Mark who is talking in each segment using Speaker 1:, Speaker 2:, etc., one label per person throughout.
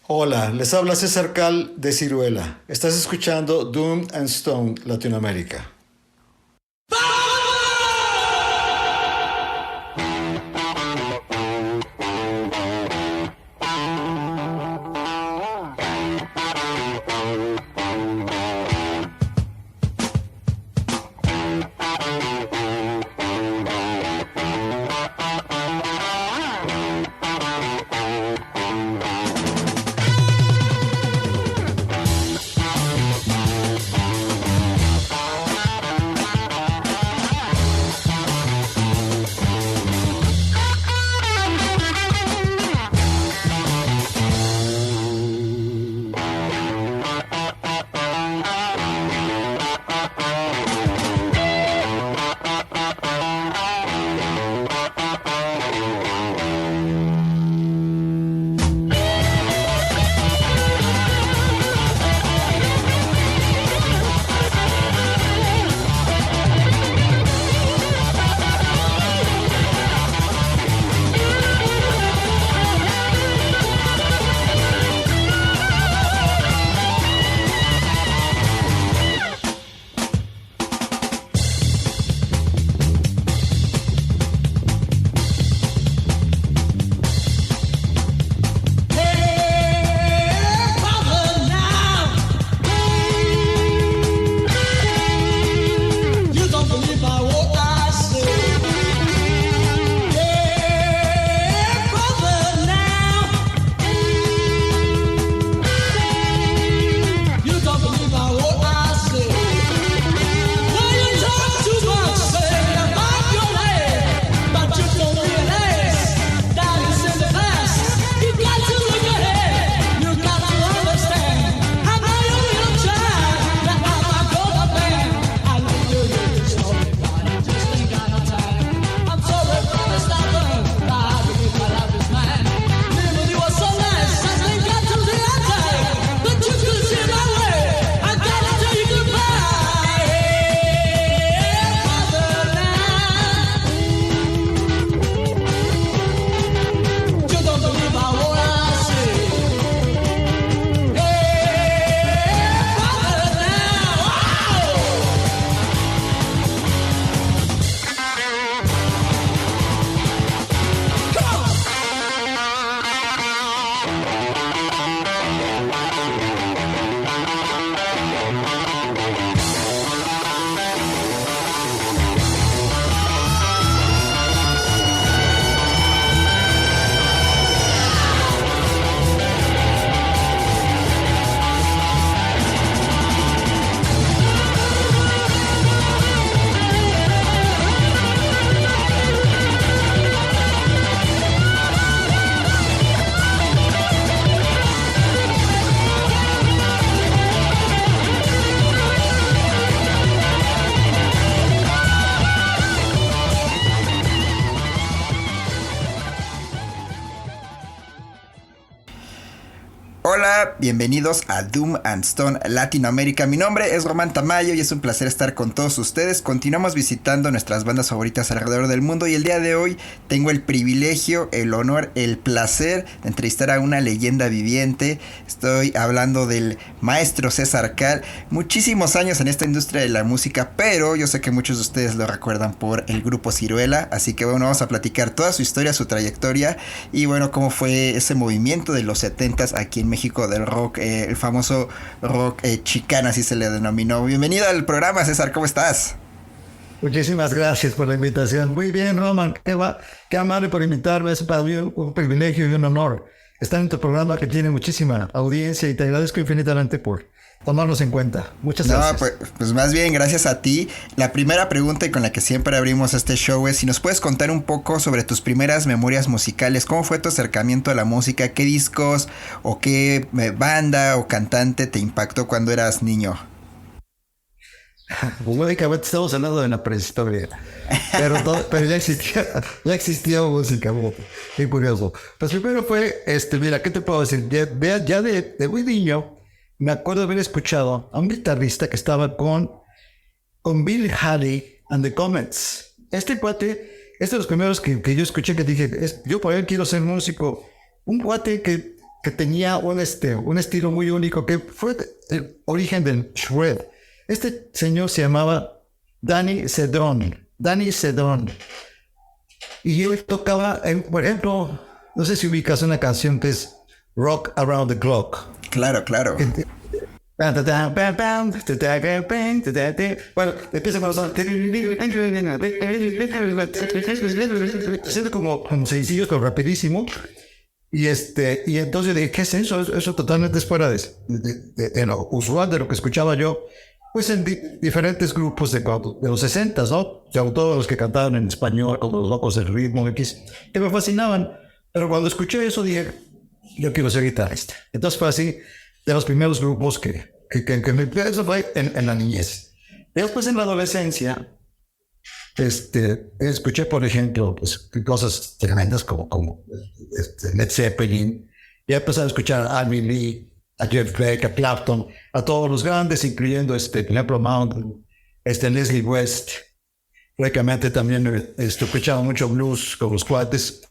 Speaker 1: Hola, les habla César Cal de Ciruela. Estás escuchando Doom and Stone Latinoamérica.
Speaker 2: Hola, bienvenidos a Doom and Stone Latinoamérica. Mi nombre es Román Tamayo y es un placer estar con todos ustedes. Continuamos visitando nuestras bandas favoritas alrededor del mundo y el día de hoy tengo el privilegio, el honor, el placer de entrevistar a una leyenda viviente. Estoy hablando del maestro César Cal. Muchísimos años en esta industria de la música, pero yo sé que muchos de ustedes lo recuerdan por el grupo Ciruela. Así que bueno, vamos a platicar toda su historia, su trayectoria y bueno, cómo fue ese movimiento de los 70s aquí en México del rock, el famoso rock chicana, así se le denominó. Bienvenido al programa, César, ¿cómo estás?
Speaker 1: Muchísimas gracias por la invitación. Muy bien, Roman, qué amable por invitarme. Es para mí un privilegio y un honor estar en tu programa que tiene muchísima audiencia y te agradezco infinitamente por tomarnos en cuenta. Muchas gracias.
Speaker 2: No, pues más bien gracias a ti. La primera pregunta y con la que siempre abrimos este show es si nos puedes contar un poco sobre tus primeras memorias musicales. ¿Cómo fue tu acercamiento a la música? ¿Qué discos o qué banda o cantante te impactó cuando eras niño?
Speaker 1: Lógicamente estamos hablando de la prehistoria, pero ya existía música, muy curioso. Pues primero fue, mira, ¿qué te puedo decir? Ya de muy niño, me acuerdo de haber escuchado a un guitarrista que estaba con Bill Haley and the Comets. Este cuate es de los primeros que yo escuché que dije, yo por él quiero ser músico. Un cuate que que tenía un estilo muy único, que fue el origen del shred. Este señor se llamaba Danny Sedon. Y él tocaba, por ejemplo, no sé si ubicas una canción que es Rock Around the Clock.
Speaker 2: Claro.
Speaker 1: Bueno, empieza con los haciendo como sencillos, pero rapidísimo. Y entonces dije, ¿qué es eso? Eso totalmente es fuera de lo usual de lo que escuchaba yo, pues en diferentes grupos de los 60, ¿no? Sobre todo los que cantaban en español, como los locos del ritmo, X, que me fascinaban. Pero cuando escuché eso dije, yo quiero ser guitarrista. Entonces fue así, de los primeros grupos que me... Eso fue en la niñez. Después en la adolescencia, escuché, por ejemplo, pues, cosas tremendas como Led Zeppelin, y empecé a escuchar a Amy Lee, a Jeff Beck, a Clapton, a todos los grandes, incluyendo por ejemplo, Mountain, Leslie West. Francamente también escuchaba mucho blues con los cuates,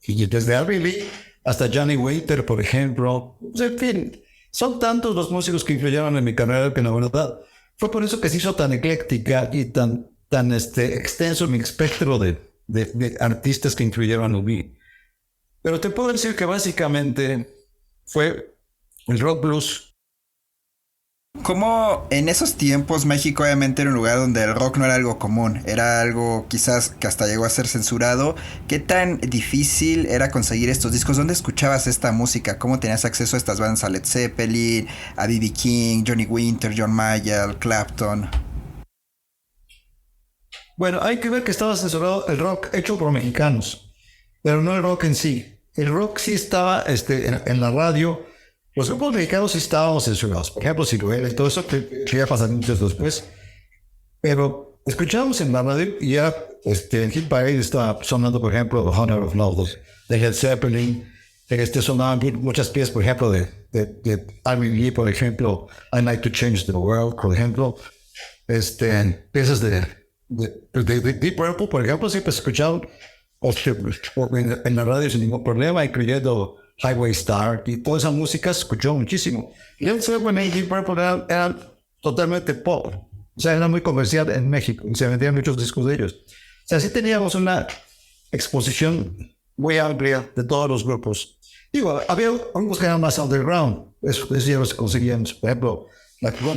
Speaker 1: y desde Amy Lee hasta Johnny Winter, por ejemplo. Pues, en fin, son tantos los músicos que influyeron en mi carrera que la verdad fue por eso que se hizo tan ecléctica y tan extenso mi espectro de artistas que influyeron en mí. Pero te puedo decir que básicamente fue el rock blues.
Speaker 2: Como en esos tiempos México obviamente era un lugar donde el rock no era algo común, era algo quizás que hasta llegó a ser censurado. ¿Qué tan difícil era conseguir estos discos? ¿Dónde escuchabas esta música? ¿Cómo tenías acceso a estas bandas? A Led Zeppelin, a B.B. King, Johnny Winter, John Mayall, Clapton.
Speaker 1: Bueno, hay que ver que estaba censurado el rock hecho por mexicanos, pero no el rock en sí. El rock sí estaba en la radio. Los grupos mexicanos sí estábamos censurados. Por ejemplo, Ciruela y todo eso que ya pasan muchos después. Pero escuchábamos en la radio y ya en Hit Parade estaba sonando, por ejemplo, The Honor of Love de Led Zeppelin. Sonaban muchas piezas, por ejemplo, de Amy Lee, por ejemplo, I Like to Change the World, por ejemplo. Piezas de Deep Purple, por ejemplo, siempre se escuchaban en la radio sin ningún problema, incluyendo Highway Star y toda esa música se escuchó muchísimo. Y el Zeppelin y Deep Purple eran totalmente pop. O sea, era muy comercial en México y se vendían muchos discos de ellos. O sea, sí teníamos una exposición muy amplia de todos los grupos. Digo, había algunos que eran más underground. Eso ya los conseguíamos. Por ejemplo,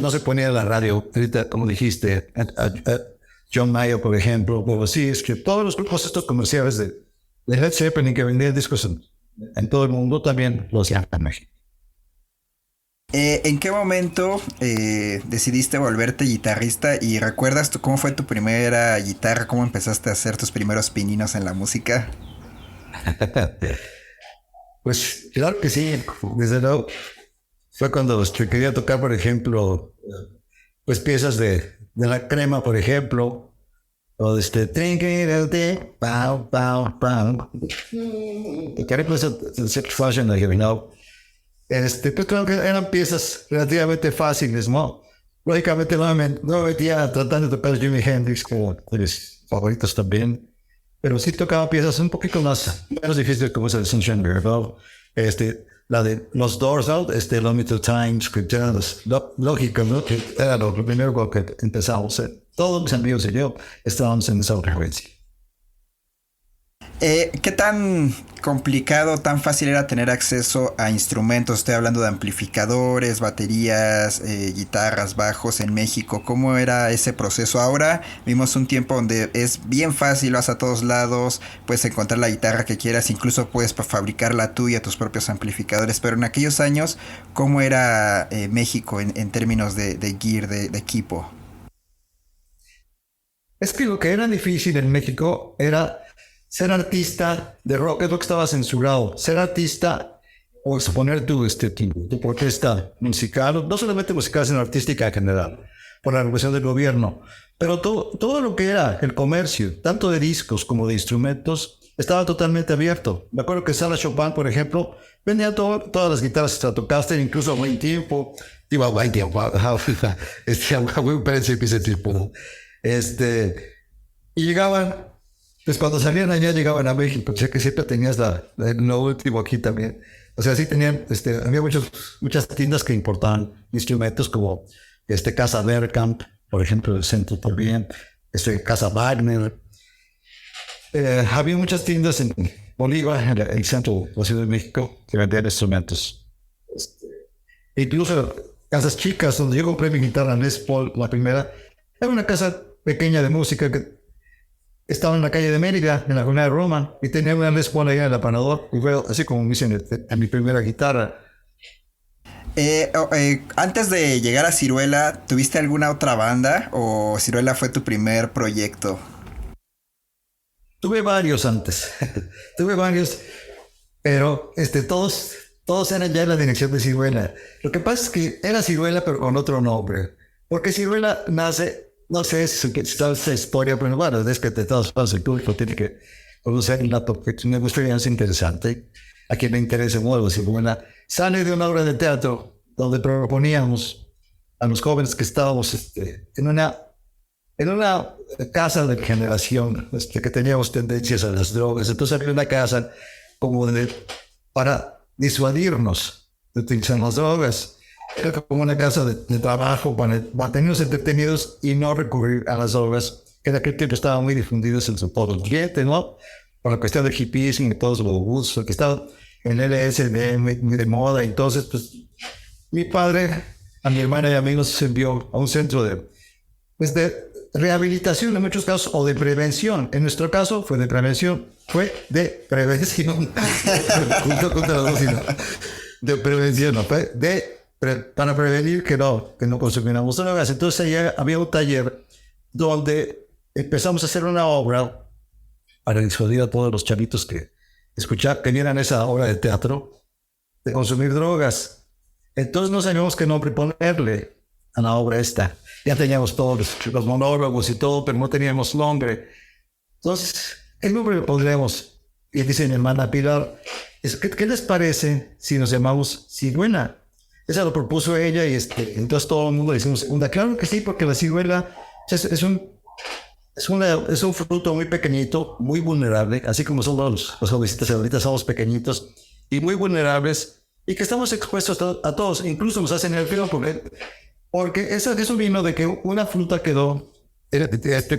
Speaker 1: no se ponía en la radio, ahorita, como dijiste, John Mayer, por ejemplo, pero sí, es que todos los grupos estos comerciales de Led Zeppelin que vendían discos en todo el mundo también los hacían en México.
Speaker 2: ¿En qué momento decidiste volverte guitarrista y recuerdas cómo fue tu primera guitarra? ¿Cómo empezaste a hacer tus primeros pininos en la música?
Speaker 1: Pues claro que sí, desde luego. Fue cuando quería tocar, por ejemplo, pues piezas de La Crema, por ejemplo, o pow, pow, pow. Y que pues el Sex Fashion, pues creo que eran piezas relativamente fáciles, ¿no? Lógicamente no me metía tratando de tocar Jimi Hendrix como de mis favoritos también, pero sí tocaba piezas un poquito menos difíciles como esa de Sunshine Girl, la de los Doors, ¿no? Love Me Two Times, que eran lógico, ¿no? Que era lo primero con que empezamos. Todos mis amigos y yo estábamos en esa frecuencia.
Speaker 2: ¿Qué tan complicado, tan fácil era tener acceso a instrumentos? Estoy hablando de amplificadores, baterías, guitarras, bajos en México. ¿Cómo era ese proceso? Ahora vimos un tiempo donde es bien fácil, vas a todos lados, puedes encontrar la guitarra que quieras, incluso puedes fabricar la tuya, tus propios amplificadores. Pero en aquellos años, ¿cómo era México en términos de gear, de equipo?
Speaker 1: Es que lo que era difícil en México era ser artista de rock, es lo que estaba censurado. Ser artista o exponer tu protesta musical, no solamente musical, sino artística en general, por la regulación del gobierno. Pero todo lo que era el comercio, tanto de discos como de instrumentos, estaba totalmente abierto. Me acuerdo que Sala Chopin, por ejemplo, vendía todas las guitarras Stratocaster, incluso a buen tiempo. Digo, a buen tiempo, a buen precio, ese tipo. Y llegaban Pues cuando salían allá llegaban a México, o sea que siempre tenías lo último aquí también. O sea, sí tenían, había muchas tiendas que importaban instrumentos como Casa Bergkamp, por ejemplo, el centro también, Casa Wagner. Había muchas tiendas en Bolívar, en el centro de la Ciudad de México, que vendían instrumentos. Incluso casas chicas, donde yo compré mi guitarra Les Paul, la primera, era una casa pequeña de música que estaba en la calle de Mérida, en la Avenida de Roma, y tenía una Les Paul allá en el apanador, y fue así como me hice en mi primera guitarra.
Speaker 2: Antes de llegar a Ciruela, ¿tuviste alguna otra banda o Ciruela fue tu primer proyecto?
Speaker 1: Tuve varios antes, tuve varios, pero todos eran ya en la dirección de Ciruela. Lo que pasa es que era Ciruela, pero con otro nombre, porque Ciruela nace, no sé si sabes esta historia, pero bueno, es que de todos pasos el público tiene que conocer el dato, porque es una experiencia interesante. A quien le interese mucho, Ciruela sale de una obra de teatro donde proponíamos a los jóvenes que estábamos en una casa de generación que teníamos tendencias a las drogas. Entonces había una casa como para disuadirnos de utilizar las drogas. Era como una casa de trabajo para mantenernos entretenidos y no recurrir a las drogas, que en aquel tiempo estaban muy difundidos en todo el ambiente, ¿no? Por la cuestión del hippismo y todos los gustos, que estaba en el LSD de moda. Entonces, pues, mi padre, a mi hermana y amigos se envió a un centro de rehabilitación en muchos casos, o de prevención. En nuestro caso fue de prevención. De prevención, ¿no? Para prevenir que no consumiéramos drogas. Entonces allá había un taller donde empezamos a hacer una obra para disuadir a todos los chavitos que vieran esa obra de teatro de consumir drogas. Entonces no sabíamos qué nombre ponerle a la obra esta. Ya teníamos todos los monólogos y todo, pero no teníamos nombre. Entonces, el nombre lo pondremos. Y dice mi hermana Pilar, ¿qué les parece si nos llamamos Ciruela? Esa lo propuso ella y entonces todo el mundo le hicimos segunda. Claro que sí, porque la ciruela es un fruto muy pequeñito, muy vulnerable, así como son los jovencitos ahorita, somos pequeñitos y muy vulnerables, y que estamos expuestos a todos, incluso nos hacen el frío porque eso vino de que una fruta quedó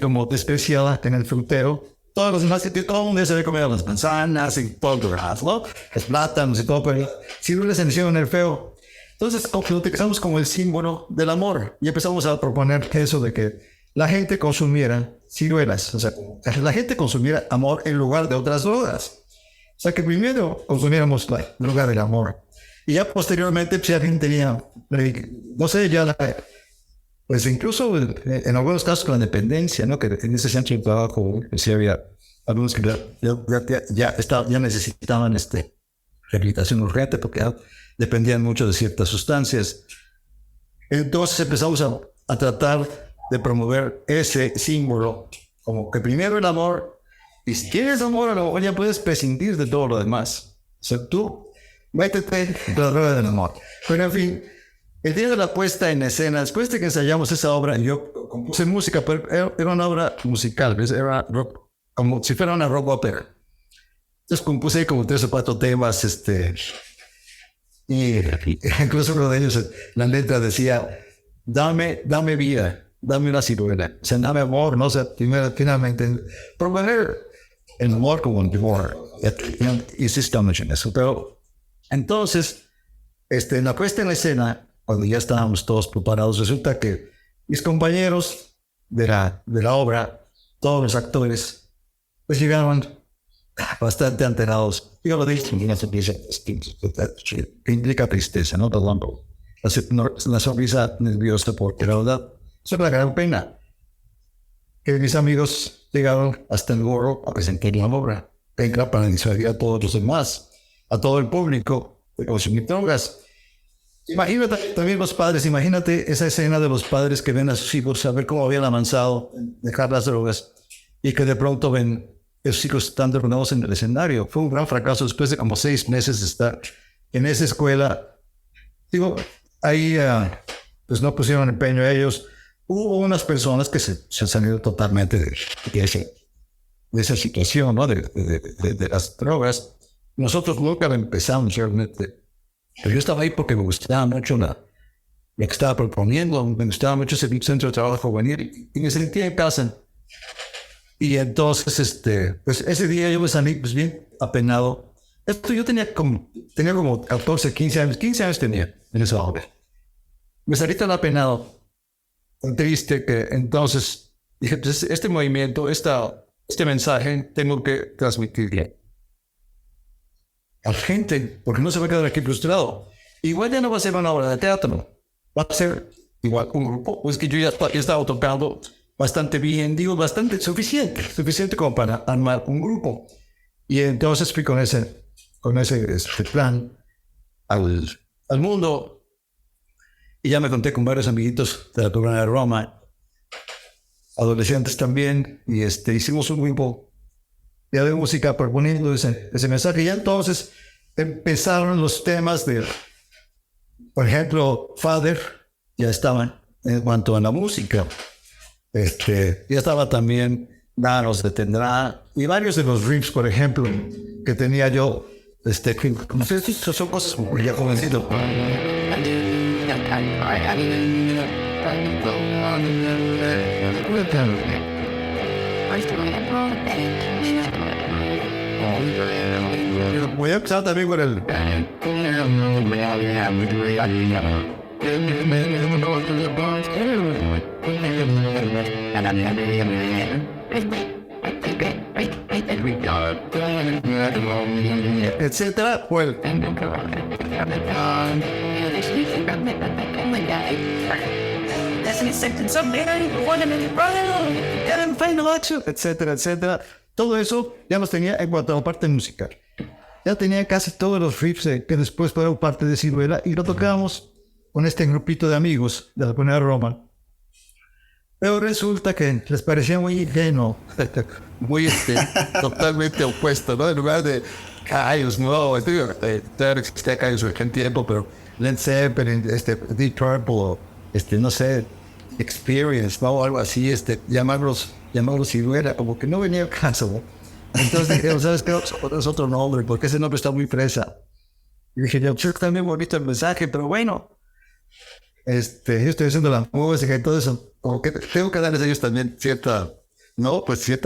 Speaker 1: como despreciada en el frutero. Todos los demás, todo el mundo ya se había comido las manzanas y todo lo demás, ¿no? Los plátanos y todo, pero ciruelas se hicieron el feo. Entonces lo utilizamos como el símbolo del amor y empezamos a proponer eso de que la gente consumiera ciruelas, o sea, la gente consumiera amor en lugar de otras drogas. O sea, que primero consumiéramos en lugar del amor. Y ya posteriormente, pues, alguien tenía, no sé, pues incluso en algunos casos con la dependencia, ¿no? Que en ese centro de trabajo, sí había algunos que ya necesitaban rehabilitación urgente porque ya dependían mucho de ciertas sustancias. Entonces empezamos a tratar de promover ese símbolo, como que primero el amor, y si tienes amor, a lo mejor ya puedes prescindir de todo lo demás. O sea, tú métete en la droga del amor. Pero en fin, el día de la puesta en escena, después de que ensayamos esa obra, yo compuse música, pero era una obra musical, ¿ves? Era rock, como si fuera una rock opera. Entonces compuse como 3 o 4 temas, y incluso uno de ellos, la letra decía, dame vida, dame una ciruela, o sea, dame amor, no sé, finalmente, promover el amor como un amor, y sí estamos en eso. Pero entonces, en la puesta en la escena, cuando ya estábamos todos preparados, resulta que mis compañeros de la obra, todos los actores, pues llegaban bastante alterados. Yo lo dije, que implica tristeza, ¿no? La sonrisa nerviosa, porque la verdad es una gran pena que mis amigos llegaron hasta el gorro a presentar la obra. Venga para disuadir a todos los demás, a todo el público de consumir drogas. Imagínate también los padres, imagínate esa escena de los padres que ven a sus hijos saber cómo habían avanzado en dejar las drogas y que de pronto ven esos hijos están derrotados en el escenario. Fue un gran fracaso después de como 6 meses de estar en esa escuela. Digo, ahí pues no pusieron empeño a ellos. Hubo unas personas que se han salido totalmente de ese. esa situación, ¿no? De las drogas. Nosotros nunca empezamos realmente. Pero yo estaba ahí porque me gustaba mucho lo que estaba proponiendo, me gustaba mucho ese centro de trabajo juvenil y me sentía en casa. Y entonces, pues ese día yo me salí pues bien apenado. Yo tenía como 14, 15 años tenía en esa hora. Me salí tan apenado, tan triste, que entonces dije, pues este movimiento, este mensaje, tengo que transmitirle a la gente, porque no se va a quedar aquí frustrado. Igual ya no va a ser una obra de teatro, va a ser igual un grupo, pues que yo ya estaba tocando bastante bien, digo, bastante suficiente como para armar un grupo. Y entonces fui con ese plan al mundo, y ya me conté con varios amiguitos de la Colonia de Roma, adolescentes también, y hicimos un grupo de música proponiendo ese mensaje. Y ya entonces empezaron los temas de, por ejemplo, Father, ya estaban en cuanto a la música. Ya estaba también Nada nos detendrá, y varios de los riffs, por ejemplo, que tenía yo, no sé si son cosas ya jovencito. Voy a empezar también con el... etcétera, pues etcétera, etcétera. Todo eso ya los tenía en cuanto a la parte musical. Ya tenía casi todos los riffs que después fueron parte de Ciruela, y lo tocábamos con este grupito de amigos de la Colonia de Roma. Pero resulta que les parecía muy ingenuo, muy totalmente opuesto, ¿no? En lugar de Caius, no, existía Caius en tiempo, pero Led Zeppelin, Deep Purple, o no sé, Experience, ¿no? O algo así, llamarlos Ciruela, como que no venía al caso, ¿no? Entonces dijeron, ¿sabes qué? Es otro nombre, porque ese nombre está muy fresa. Y dije, yo, está muy bonito el mensaje, pero bueno, yo estoy haciendo la música y todo eso, como que tengo que darles a ellos también cierta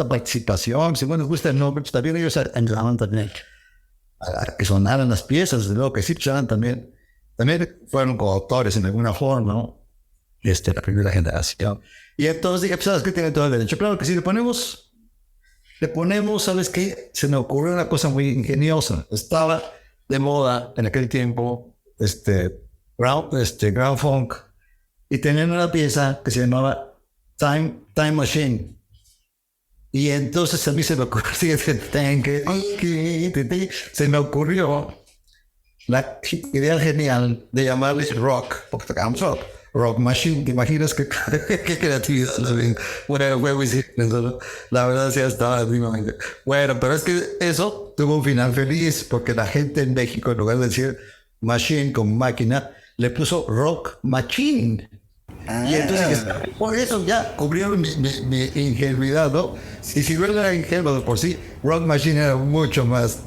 Speaker 1: participación. Si no les gusta el nombre, pues también ellos ayudaban también a que sonaran las piezas, de luego que sí sonaran también fueron coautores en alguna forma, ¿no? La primera generación. Y entonces dije, pues, ¿sabes qué? Tiene todo el derecho. Claro que sí, le ponemos, ¿sabes qué? Se me ocurrió una cosa muy ingeniosa. Estaba de moda en aquel tiempo, ground funk, y tenían una pieza que se llamaba Time Machine. Y entonces a mí se me ocurrió la idea genial de llamarles rock, porque tocábamos rock machine. ¿Te imaginas qué creatividad? La verdad sí estaba rimamente. Bueno, pero es que eso tuvo un final feliz, porque la gente en México, en lugar de decir machine con máquina, le puso rock machine. Y entonces, por eso ya cubrieron mi ingenuidad, ¿no? Y si no era ingenuo de por sí, rock machine era mucho más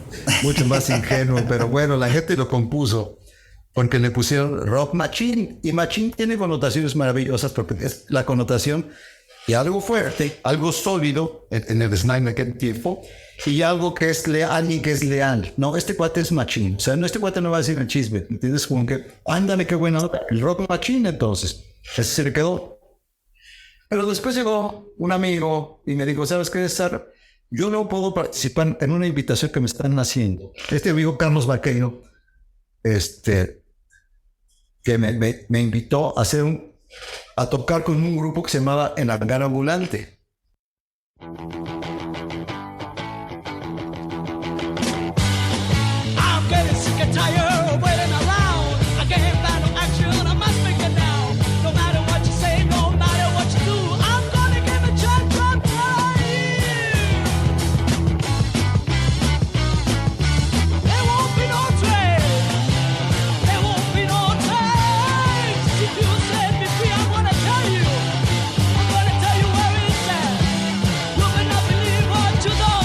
Speaker 1: ingenuo, pero bueno, la gente lo compuso porque le pusieron rock machine, y machine tiene connotaciones maravillosas, porque es la connotación de algo fuerte, algo sólido en el slime de aquel tiempo, y algo que es leal y que es leal. No, este cuate es machine, o sea, este cuate no va a decir el chisme, ¿entiendes? Como que, ándale, qué bueno, el rock machine. Entonces ese se le quedó. Pero después llegó un amigo y me dijo, ¿sabes qué, César? Yo no puedo participar en una invitación que me están haciendo. Este amigo Carlos Vaqueiro, que me invitó a tocar con un grupo que se llamaba El Hangar Ambulante.
Speaker 3: To the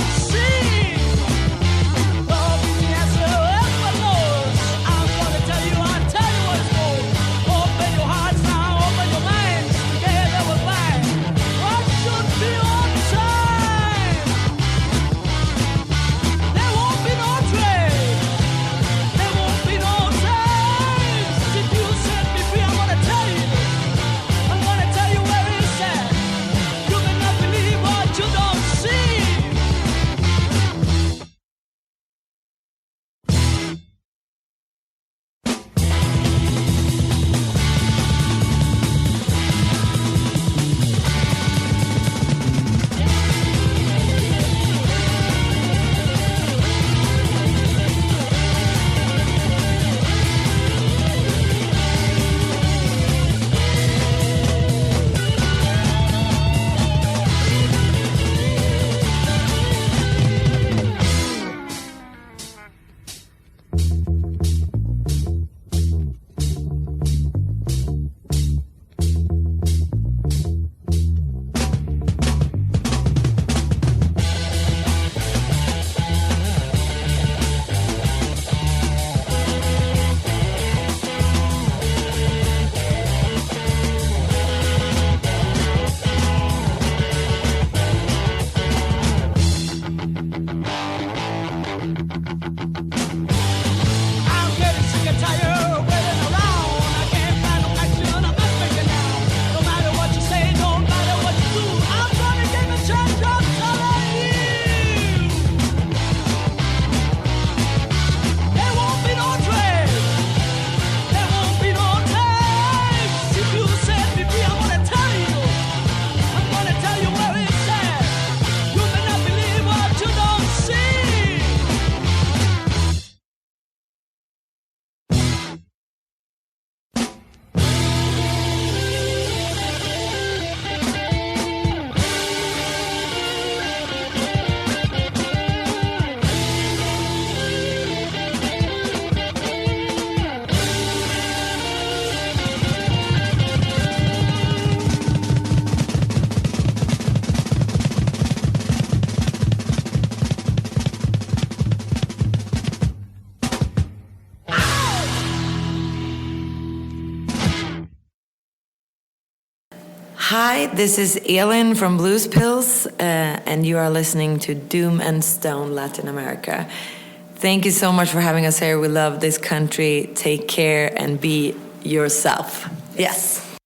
Speaker 3: Hi, this is Elin from Blues Pills, and you are listening to Doom and Stone Latin America. Thank you so much for having us here. We love this country. Take care and be yourself. Yes.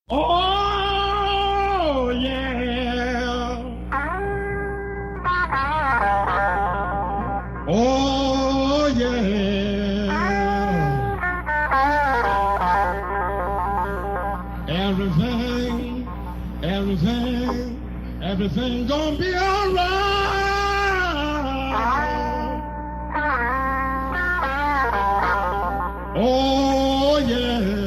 Speaker 4: Oh, yeah. Oh, yeah. Everything gonna be alright. Oh, yeah.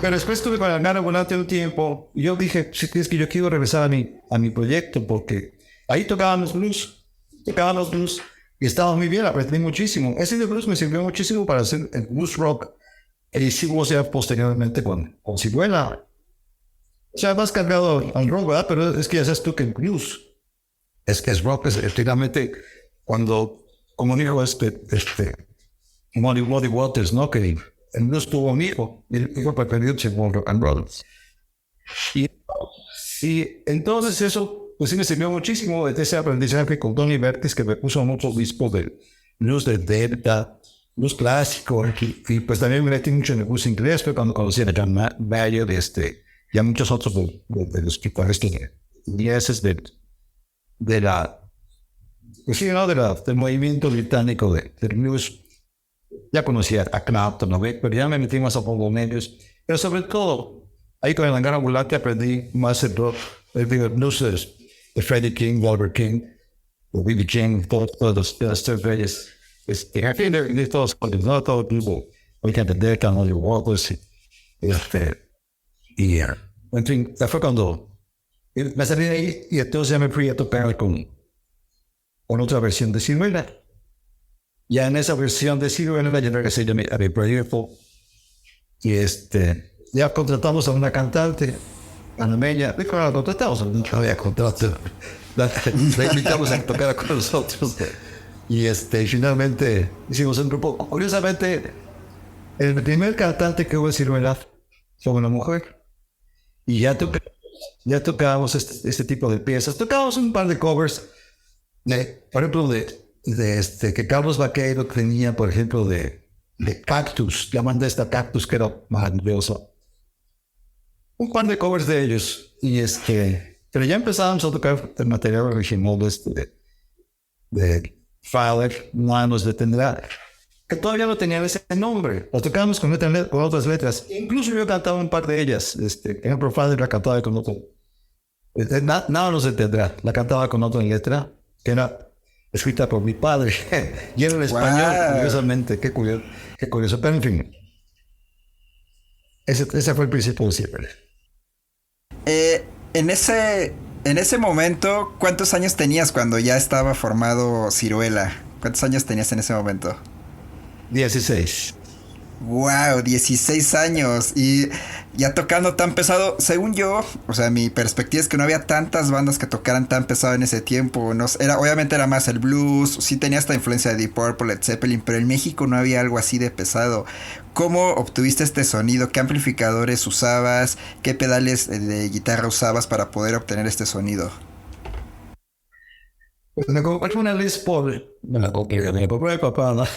Speaker 1: Pero después estuve con el Garo durante un tiempo y yo dije, sí, es que yo quiero regresar a mi proyecto porque ahí tocábamos blues y estaba muy bien, aprendí muchísimo. Ese de blues me sirvió muchísimo para hacer el blues rock e hicimos ya posteriormente con Ciruela. O sea, más cargado al rock, ¿verdad? Pero es que ya sabes tú que el blues es rock, es efectivamente cuando, como dijo Muddy Waters, ¿no? Que el blues tuvo un hijo, y el hijo preferido se llamó rock and roll. Y entonces eso, pues sí me sirvió muchísimo de ese aprendizaje con Tony Vertis, que me puso muchos discos de blues de Delta, blues clásico, y pues también me metí mucho en el blues inglés, pero cuando conocí a John Mayer, y a muchos otros de los guitarristas ingleses de la, pues sí, ¿no? Del movimiento británico del blues. Ya conocía a Clapton, ¿no? Pero ya me metí más a poco medios. Pero sobre todo, ahí con el hangar ambulante aprendí más el rock, el blues de Freddie King, Albert King, de B.B. King, todos los reyes. En fin, de todos, no todo el grupo. Hoy que entender que no llevó, pues, en fin, fue cuando me salí de ahí y entonces ya me fui a tocar con otra versión de Ciruela. Ya en esa versión de Ciruela ya regresé a mi proyecto y ya contratamos a una cantante panameña. Claro, la contratamos, no había contrato. La invitamos a tocar con nosotros y finalmente hicimos un grupo. Curiosamente, el primer cantante que hubo en Ciruela fue una mujer y ya tocábamos este tipo de piezas. Tocábamos un par de covers, por ejemplo, que Carlos Vaqueiro tenía, por ejemplo, de Cactus, la banda esta Cactus, que era maravillosa. Un par de covers de ellos, pero ya empezábamos a tocar el material original de Fowler, no nos detendrá, que todavía no tenía ese nombre. Lo tocábamos con otras letras, incluso yo cantaba un par de ellas, ejemplo, Fowler la cantaba con otro, nada nos detendrá, la cantaba con otra letra, que era escrita por mi padre, y era en español, curiosamente, qué curioso, pero en fin, ese fue el principio de siempre.
Speaker 2: En ese momento, ¿cuántos años tenías cuando ya estaba formado Ciruela? ¿Cuántos años tenías en ese momento?
Speaker 1: 16.
Speaker 2: Wow, 16 años y ya tocando tan pesado. Según yo, o sea, mi perspectiva es que no había tantas bandas que tocaran tan pesado en ese tiempo. No, obviamente era más el blues, sí tenía esta influencia de Deep Purple, Led Zeppelin, pero en México no había algo así de pesado. ¿Cómo obtuviste este sonido? ¿Qué amplificadores usabas? ¿Qué pedales de guitarra usabas para poder obtener este sonido?
Speaker 1: Pues me compré una Les Paul. Me compré mi papá, ¿no?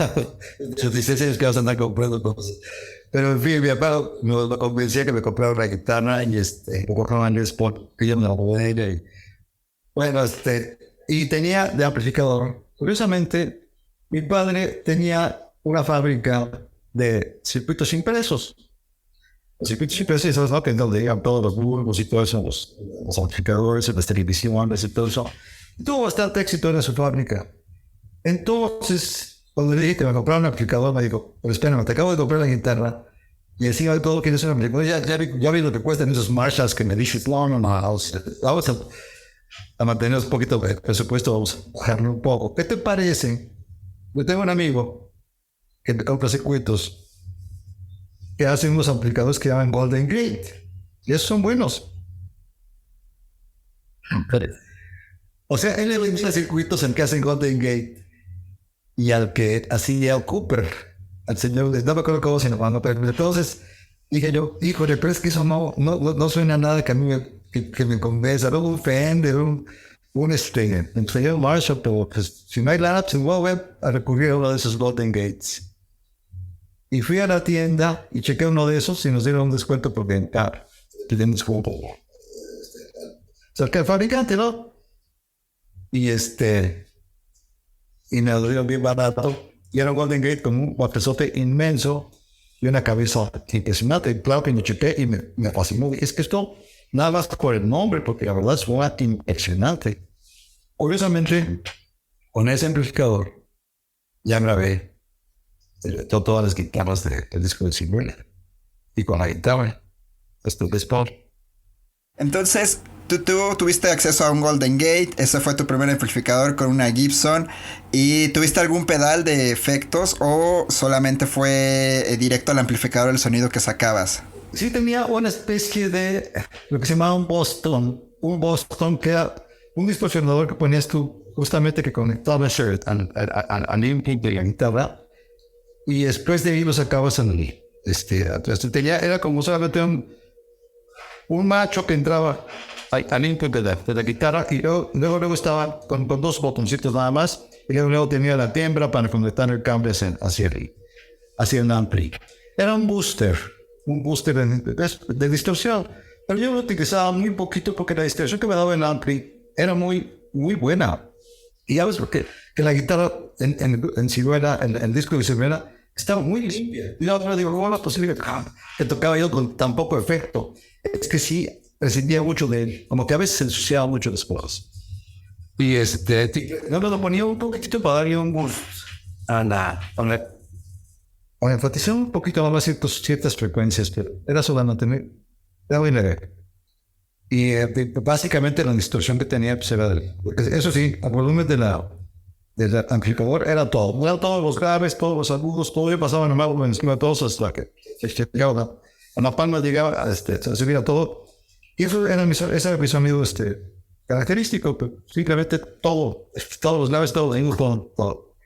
Speaker 1: Sus 16 años que vas a andar comprando cosas. Pero en fin, mi papá me convencía que me comprara una guitarra y me compré una Les Paul, que yo me la robé de ella. Bueno, y tenía de amplificador. Curiosamente, mi padre tenía una fábrica de circuitos impresos. Los circuitos impresos, ¿no? Que es donde llegan todos los bulbos y todo eso, los amplificadores, las televisiones y todo eso. Tuvo bastante éxito en su fábrica. Entonces, cuando le dije que me comprara un amplificador, me dijo, pero espérame, te acabo de comprar la guitarra y encima de todo quieres un amplificador. Ya vi lo que cuestan esos Marshalls que me dices, no, vamos a mantener un poquito de presupuesto, vamos a bajarlo un poco. ¿Qué te parece? Yo tengo un amigo que me compra circuitos que hacen unos amplificadores que llaman Golden Gate y esos son buenos. O sea, él le gusta circuitos en que hacen Golden Gate y al que hacía el Cooper, al señor, no me acuerdo cómo se llamaba, pero entonces dije yo, híjole, pero es que eso no suena nada que a mí que me convenza, no un Fender, un señor Marshall, pero pues, si no hay lana, pues voy a recurrir a uno de esos Golden Gates. Y fui a la tienda y chequé uno de esos y nos dieron un descuento porque tenemos descuento. Cerca del fabricante, ¿no? Y me lo dieron bien barato. Y era un Golden Gate con un guapezote inmenso y una cabeza impresionante. Y claro que me chequé y me fascinó. Es que esto, nada más por el nombre, porque la verdad es impresionante. Curiosamente, con ese amplificador, ya grabé todas las guitarras del disco de Ciruela. Y con la guitarra, Les Paul.
Speaker 2: Entonces, tú tuviste acceso a un Golden Gate, ese fue tu primer amplificador con una Gibson, ¿y tuviste algún pedal de efectos o solamente fue directo al amplificador el sonido que sacabas?
Speaker 1: Sí, tenía una especie de lo que se llamaba un Boston que era un distorsionador que ponías tú justamente que conectaba al input de la guitarra y después de ahí lo sacabas atrás. Era como solamente un macho que entraba al input de la guitarra y luego estaba con dos botoncitos nada más y luego tenía la tembra para conectar el cable hacia el ampli. Era un booster de distorsión, pero yo lo utilizaba muy poquito porque la distorsión que me daba el ampli era muy, muy buena. Y ya ves que la guitarra en Ciruela, en el disco de Ciruela, estaba muy limpia. Y ahora digo, ¿cómo es posible que tocaba yo con tan poco efecto? Es que sí, prescindía mucho de él, como que a veces se ensuciaba mucho después. Y no lo ponía un poquito para darle un boost o enfatizar un poquito más ciertas frecuencias, pero era solamente era muy leve. Y básicamente la distorsión que tenía pues era eso sí, el volumen del amplificador era todo. Era todos los graves, todos los agudos, todo yo pasaba nomás encima de todos hasta que llegaba a la palma, llegaba a subir a todo. Y eso ese era mi sonido característico, pero simplemente todos los graves, todos los agudos, todo.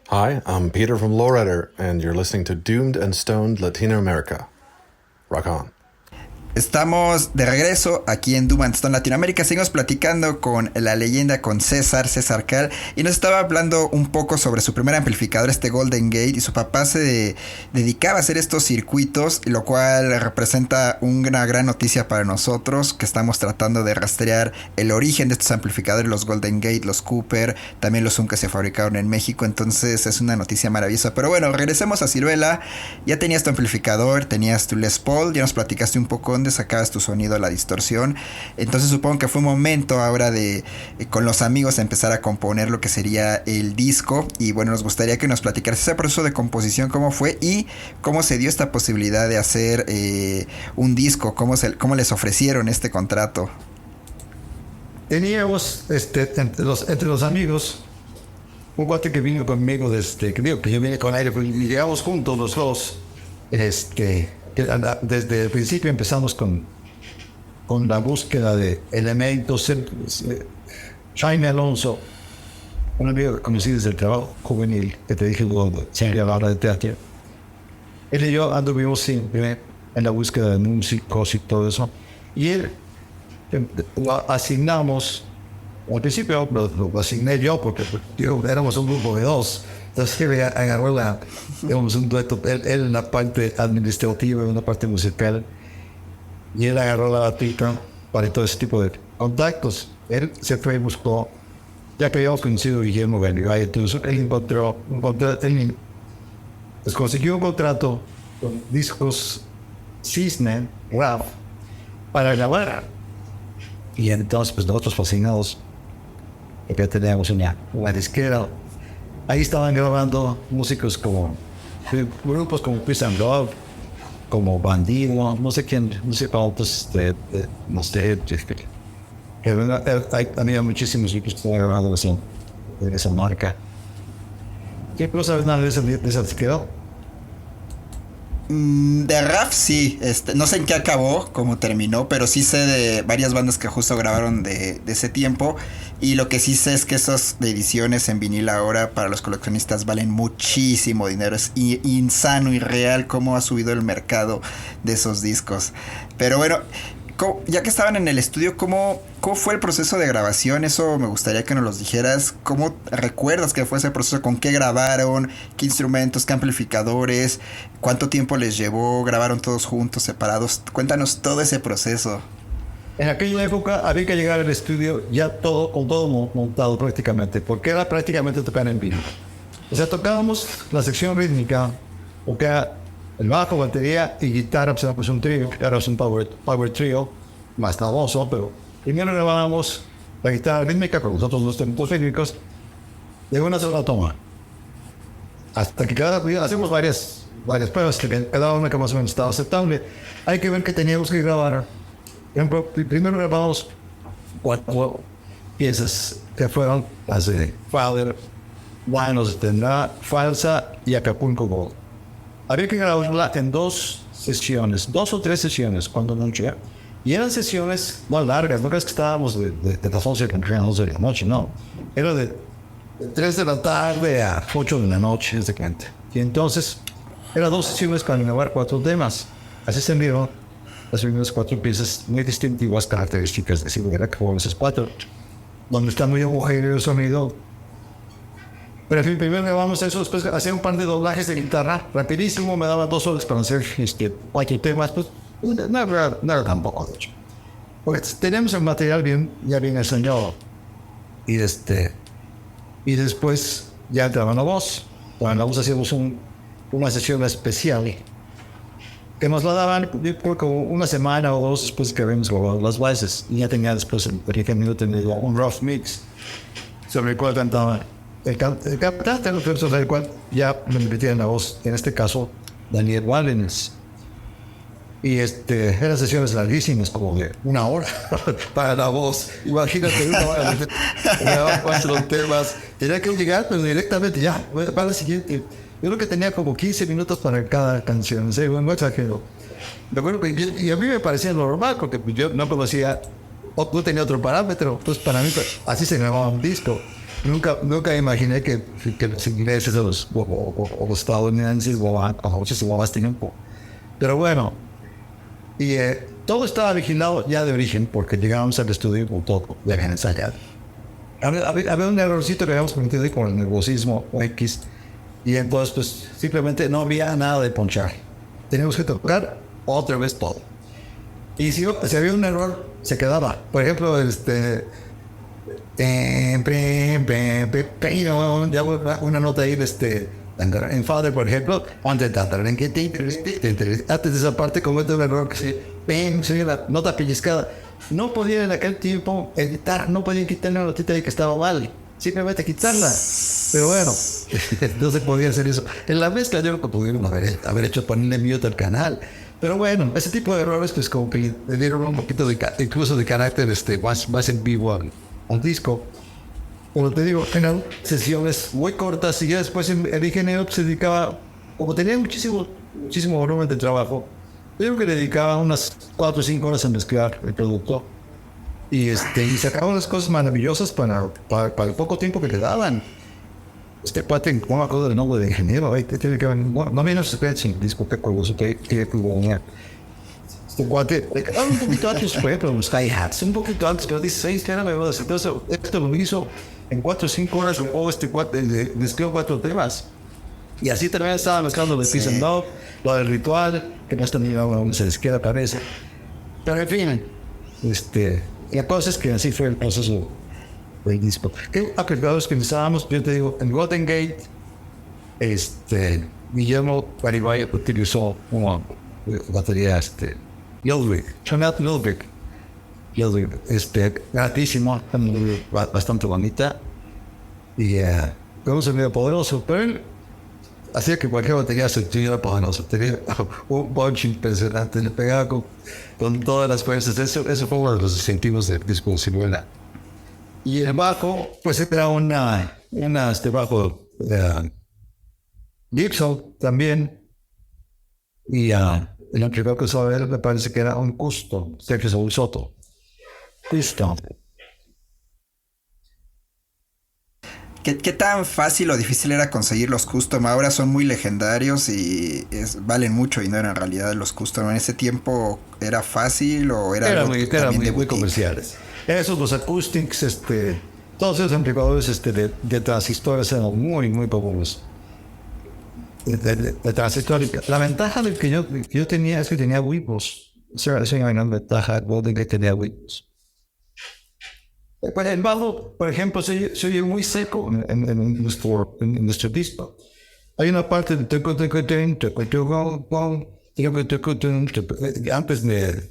Speaker 5: Hi, I'm Peter from Lowrider, and you're listening to Doomed and Stoned Latino America. Rock on.
Speaker 2: Estamos de regreso aquí en Doom and Stone Latinoamérica. Seguimos platicando con la leyenda, con César Cal, y nos estaba hablando un poco sobre su primer amplificador, este Golden Gate, y su papá se dedicaba a hacer estos circuitos, lo cual representa una gran noticia para nosotros, que estamos tratando de rastrear el origen de estos amplificadores, los Golden Gate, los Cooper, también los Zoom que se fabricaron en México. Entonces es una noticia maravillosa. Pero bueno, regresemos a Ciruela. Ya tenías tu amplificador, tenías tu Les Paul, ya nos platicaste un poco dónde sacabas tu sonido, la distorsión. Entonces supongo que fue un momento ahora de con los amigos empezar a componer lo que sería el disco. Y bueno, nos gustaría que nos platicaras ese proceso de composición, cómo fue y cómo se dio esta posibilidad de hacer un disco, cómo les ofrecieron este contrato.
Speaker 1: Teníamos entre los amigos un cuate que vino conmigo creo que yo vine con él y llegamos juntos los dos. Desde el principio empezamos con la búsqueda de elementos. Jaime Alonso, un amigo que conocí desde el trabajo juvenil, que te dije luego, siempre hablaba de teatro. Él y yo anduvimos siempre en la búsqueda de músicos y todo eso. Y él lo asignamos, al principio lo asigné yo porque éramos un grupo de dos. Entonces él agarró digamos, un dueto, él en la parte administrativa y en la parte musical, y él agarró la batita para todo ese tipo de contactos. Él se fue y buscó, ya que habíamos conocido a Guillermo Gallegay, entonces él encontró pues consiguió un contrato con Discos Cisne, Rap, para grabar. Y entonces pues nosotros fascinados, porque teníamos una disquera. Ahí estaban grabando músicos grupos como Peace and Love, como Bandido, no sé cuántos había muchísimos grupos que estaban grabando de esa marca. ¿Qué no sabes nada de esa disquera?
Speaker 2: De rap sí, no sé en qué acabó, cómo terminó, pero sí sé de varias bandas que justo grabaron de ese tiempo. Y lo que sí sé es que esas ediciones en vinil ahora para los coleccionistas valen muchísimo dinero. Es insano y real cómo ha subido el mercado de esos discos. Pero bueno, ya que estaban en el estudio, ¿cómo fue el proceso de grabación? Eso me gustaría que nos los dijeras. ¿Cómo recuerdas que fue ese proceso? ¿Con qué grabaron? ¿Qué instrumentos? ¿Qué amplificadores? ¿Cuánto tiempo les llevó? ¿Grabaron todos juntos, separados? Cuéntanos todo ese proceso.
Speaker 1: En aquella época había que llegar al estudio ya con todo montado prácticamente, porque era prácticamente tocar en vivo. O sea, tocábamos la sección rítmica, o que el bajo, batería y guitarra, pues un trío, era un power trio, más famoso, pero primero grabábamos la guitarra rítmica con los otros dos tempos rítmicos de una sola toma. Hasta que cada día hacemos varias pruebas, que cada una que más o menos estaba aceptable. Hay que ver que teníamos que grabar. Por ejemplo, primero grabamos 4 piezas que fueron las de Father, Buenos Tendrá, Falsa y Acapulco Gold. Había que grabarla en 2 o 3 sesiones, cuando no llega. Y eran sesiones más largas, no crees que estábamos de las 11 de la noche, no. Era de 3 de la tarde a 8 de la noche, y entonces, eran 2 sesiones para grabar 4 temas. Así se envió las primeras 4 piezas muy distintivas, características de Ciruela, que fueron esas 4, donde está muy homogéneo el sonido. Pero en fin, primero grabamos eso, después hacía un par de doblajes de guitarra, rapidísimo, me daba 2 horas para hacer cualquier tema, pues no era tampoco, de hecho. Porque teníamos el material ya bien enseñado. Y después ya entraba la voz. En la voz hacíamos una sesión especial que nos la daban como una semana o 2 después que habíamos grabado las bases. Y ya tenía después, en cualquier minuto, tenía un rough mix sobre el cual cantaba el cantante, sobre el cual ya me metía en la voz, en este caso, Daniel Wallens. Y eran sesiones larguísimas, como de 1 hora para la voz. Imagínate, 1 hora. Grababa 4 temas. Tenía que llegar, pero directamente ya, para la siguiente. Yo creo que tenía como 15 minutos para cada canción, ¿sí? No exagero. Y a mí me parecía normal, porque yo no conocía, no tenía otro parámetro. Entonces, para mí, así se grababa un disco. nunca imaginé que los ingleses o los estadounidenses o muchos más tiempo. Pero bueno, y todo estaba vigilado ya de origen porque llegábamos al estudio con todo de ensayado. Había un errorcito que habíamos cometido con el nerviosismo o X, y entonces pues simplemente no había nada de ponchar. Teníamos que tocar otra vez todo. Y si había un error, se quedaba. Por ejemplo, ya una nota ahí, en Father, por ejemplo, antes de esa parte comete un error que se la nota pellizcada. No podía en aquel tiempo editar, no podían quitarle la notita de que estaba mal, simplemente quitarla. Pero bueno, no se podía hacer eso. En la mezcla yo creo que pudieron haber hecho ponerle mute al canal. Pero bueno, ese tipo de errores pues como que le dieron un poquito incluso de carácter más en vivo al disco. Como te digo, eran sesiones muy cortas y ya después el ingeniero se dedicaba, como tenía muchísimo volumen de trabajo, yo creo que dedicaba unas 4 o 5 horas a mezclar el producto y sacaba unas cosas maravillosas para el poco tiempo que quedaban. Este cuate, no me acuerdo del nombre de ingeniero, tiene que ver, bueno, no menos Spencer, disco que curioso que venía. Este cuate, un poquito antes fue, pero los hi-hats, un poquito antes, pero 16 que era la verdad. Entonces, esto lo hizo en 4 o 5 horas, luego este cuate mezcló 4 temas. Y así también estaba mezclando de Peace and Love, lo del ritual, que no está ni aún se les queda parece. Pero en fin, la cosa es que así fue el proceso. ¿Qué acreditados que estábamos? Yo te digo, en Golden Gate, Guillermo Garibay utilizó una batería, Yelwick, Chanat Yelwick, gratísimo, bastante bonita, y con un sonido poderoso, pero él hacía que cualquier batería se estuviera poderoso, tenía un punch impresionante, le pegaba con todas las fuerzas. Eso fue uno de los incentivos del disco Sinuela. Y el bajo, pues era este bajo Gibson también. Y el amplificador que usaba él me parece que era un Custom, Sergio Saúl Soto. Custom.
Speaker 2: ¿Qué tan fácil o difícil era conseguir los custom? Ahora son muy legendarios y valen mucho dinero en realidad los custom. ¿En ese tiempo era fácil o era
Speaker 1: muy comerciales? Esos, los acoustics, todos esos amplificadores de transistores eran muy populares. De transistores. La ventaja del que yo tenía es que tenía Windows. Esa era una gran ventaja de que tenía Windows. Pues el bajo, por ejemplo, se oye muy seco en nuestro disco. Hay una parte de antes de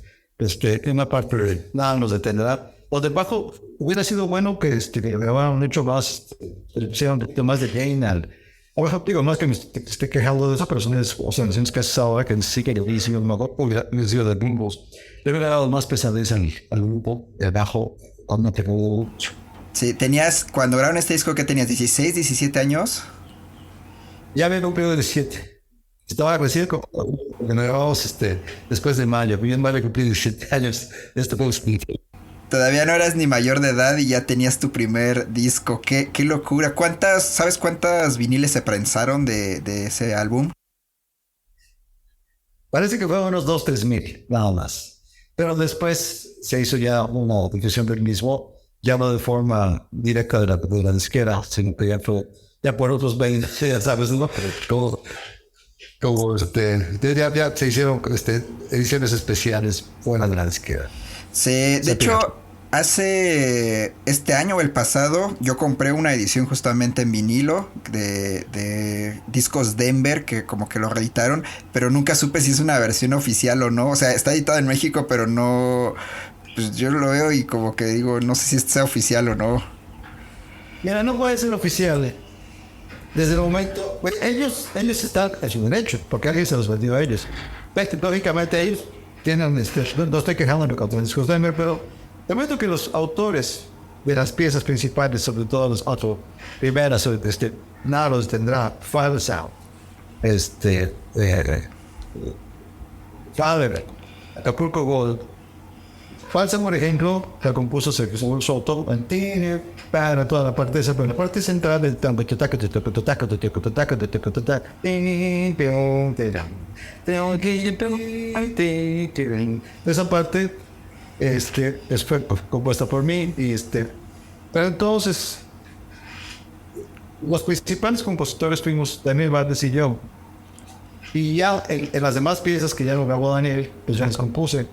Speaker 1: una parte de nada nos detendrá. O del bajo hubiera sido bueno que hubieran hecho más, un poquito más de gain ahora digo, no es que me esté quejando de eso, pero son canciones que es ahora que sí que le hice un mejor hubiera sido de Windows. Le hubiera dado más pesadez al grupo, el bajo.
Speaker 2: Sí, cuando grabaron este disco, ¿qué tenías? ¿16, 17 años?
Speaker 1: Ya había un periodo de 17. Estaba recién cuando grabamos después de mayo. Bien mayo cumplí 17 años.
Speaker 2: Todavía no eras ni mayor de edad y ya tenías tu primer disco. ¡Qué locura! ¿Sabes cuántas viniles se prensaron de ese álbum?
Speaker 1: Parece que fueron unos 2,000 o 3,000, nada más. Pero después se hizo ya una difusión del mismo, ya no de forma directa de la disquera, sino que ya por otros 20, ya sabes, ¿no? Pero como ya se hicieron ediciones especiales fuera de la disquera.
Speaker 2: Sí, de hecho, hace este año o el pasado, yo compré una edición justamente en vinilo de discos Denver, que como que lo reeditaron, pero nunca supe si es una versión oficial o no. O sea, está editado en México, pero no, pues yo lo veo y como que digo, no sé si sea oficial o no.
Speaker 1: Mira, no puede ser oficial. Desde el momento, pues ellos están en su derecho, porque alguien se los vendió a ellos. Lógicamente ellos tienen, no estoy quejándome contra los discos Denver, pero de momento que los autores de las piezas principales, sobre todo los otros primeras, nada los tendrá. File Sound, Father, Acapulco Gold, Falsa, por ejemplo, la compuso Sergio Soto, para toda la parte esa, pero la parte central del tango, esa parte fue compuesta por mí pero entonces los principales compositores fuimos Daniel Valdés y yo, y ya en las demás piezas que ya lo grabó Daniel, pues ya les compuse.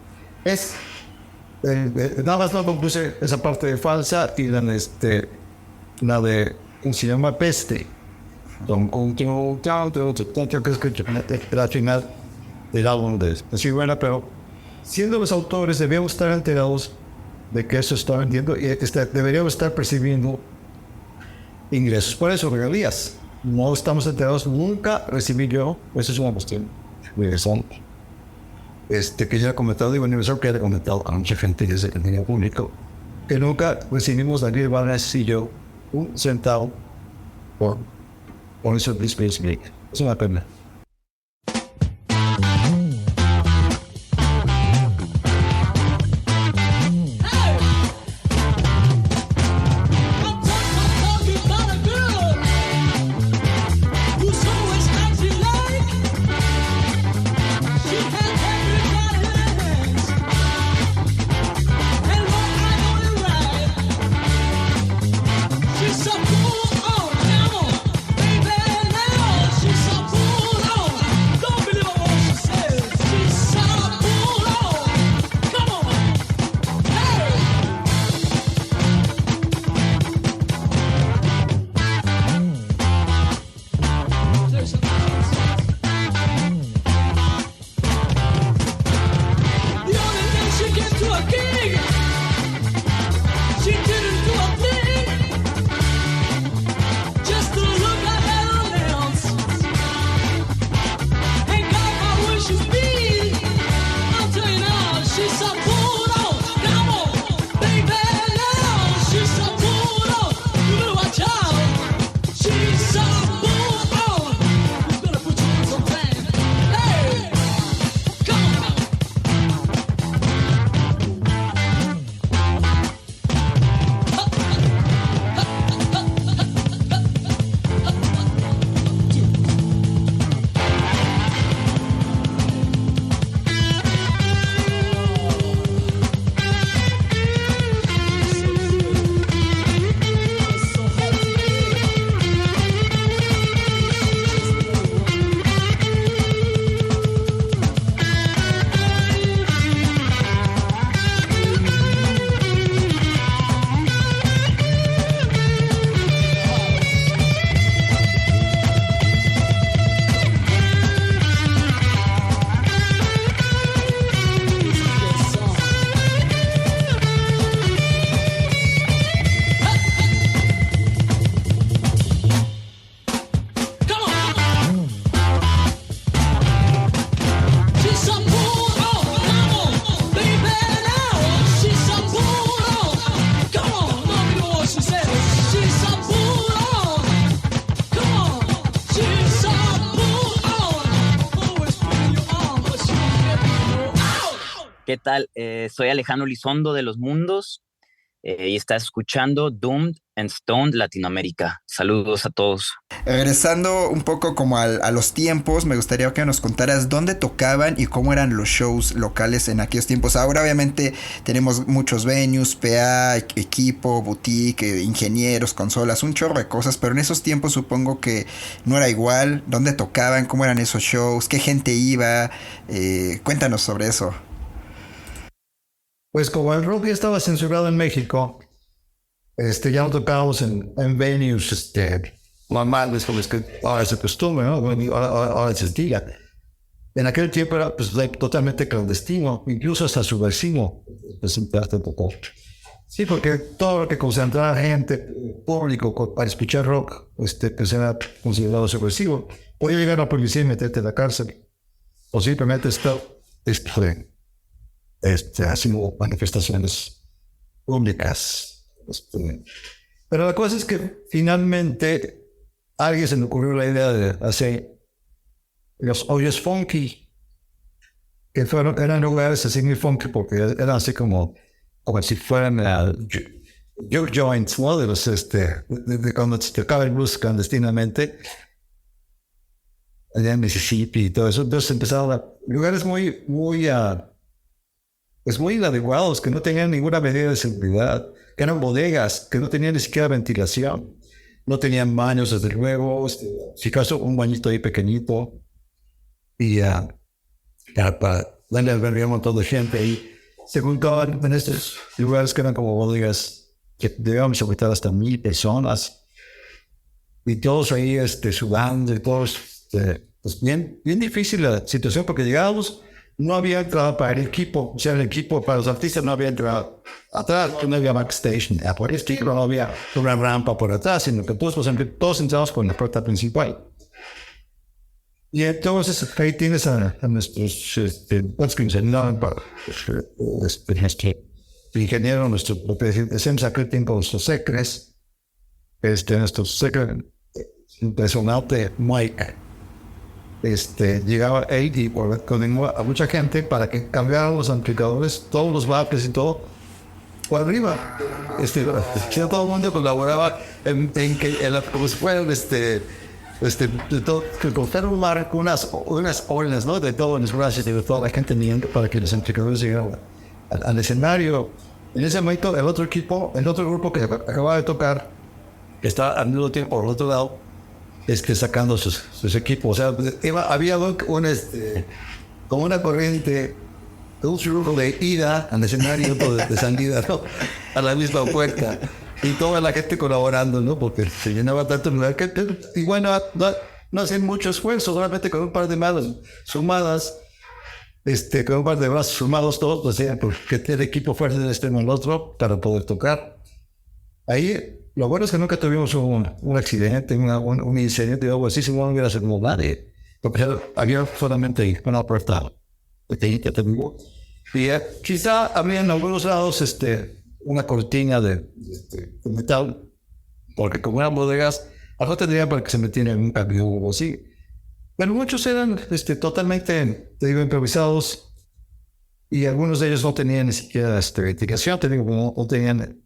Speaker 1: Nada más no compuse esa parte de falsa y la de ¿cómo se llama? Peste. Que es la final del álbum de así buena, pero siendo los autores debíamos estar enterados de que eso está vendiendo y deberíamos estar percibiendo ingresos por eso, regalías. No estamos enterados, nunca recibí yo, eso es una cuestión de razón. Que ya he comentado, digo, aniversario que ya he comentado a mucha gente desde el medio público, que nunca recibimos Daniel Valdés y yo un centavo por eso de Space League. Es una pena.
Speaker 6: ¿Qué tal? Soy Alejandro Lizondo de Los Mundos y estás escuchando Doomed and Stoned Latinoamérica. Saludos a todos.
Speaker 2: Regresando un poco como a los tiempos, me gustaría que nos contaras dónde tocaban y cómo eran los shows locales en aquellos tiempos. Ahora obviamente tenemos muchos venues, PA, equipo, boutique, ingenieros, consolas, un chorro de cosas, pero en esos tiempos supongo que no era igual. ¿Dónde tocaban? ¿Cómo eran esos shows? ¿Qué gente iba? Cuéntanos sobre eso.
Speaker 1: Pues como el rock ya estaba censurado en México, ya no tocábamos en venues, normales, como es que ahora se acostumbra, ¿no? Ahora se estila. En aquel tiempo era pues, totalmente clandestino, incluso hasta subversivo, presentarte un poco. Sí, porque todo lo que concentraba gente, público, para escuchar rock, pues era considerado subversivo. Podía llegar a la policía y meterte en la cárcel, o simplemente estar haciendo manifestaciones públicas. Pero la cosa es que finalmente a alguien se le ocurrió la idea de hacer los hoyos funky, que eran lugares así muy funky porque eran así como como si fueran juke joints, ¿no? De los, de cuando se tocaba el blues clandestinamente, allá en Mississippi y todo eso. Entonces empezaron a lugares muy, muy, pues muy inadecuados, que no tenían ninguna medida de seguridad, que eran bodegas, que no tenían ni siquiera ventilación, no tenían baños, desde luego, si acaso un bañito ahí pequeñito, y para darle albergue a un montón de gente ahí. Se juntaban en estos lugares que eran como bodegas que debíamos soportar hasta 1,000 personas, y todos ahí sudando, y todos, pues bien difícil la situación, porque llegábamos, no había entrada para el equipo, o sea, el equipo para los artistas no había entrada atrás, no había backstage, por el estilo, no había una rampa por atrás, sino que todos entramos por la puerta principal. Y entonces ahí tienes a nuestros ingeniero, nuestro decimos aquel tiempo, nuestros secres, nuestro secre personal de Mike, llegaba ahí y condenó a mucha gente para que cambiaran los amplificadores, todos los baffles y todo, por arriba. Todo el mundo colaboraba en que como si fueran de todo, que contaron un mar con unas órdenes, ¿no? De todo en los brazos y de toda la gente viendo para que los amplificadores llegaran al escenario. En ese momento, el otro grupo que acababa de tocar, estaba al mismo tiempo por el otro lado, sacando sus equipos. O sea, había como una corriente, un flujo de ida al escenario, de salida, ¿no? A la misma puerta. Y toda la gente colaborando, ¿no? Porque se llenaba tanto el lugar que igual no hacían mucho esfuerzo, solamente con un par de manos sumadas, con un par de brazos sumados todos, pues porque el equipo fuera de extremo al otro para poder tocar. Ahí, lo bueno es que nunca tuvimos un accidente, un incidente o algo así, si no hubiera sido como nadie. Porque había solamente una puerta pequeñita. Y quizá había en algunos lados, una cortina de metal, porque como eran bodegas, algo tendrían para que se metieran en un cambio o así. Pero muchos eran totalmente, improvisados, y algunos de ellos no tenían ni siquiera indicación, no tenían.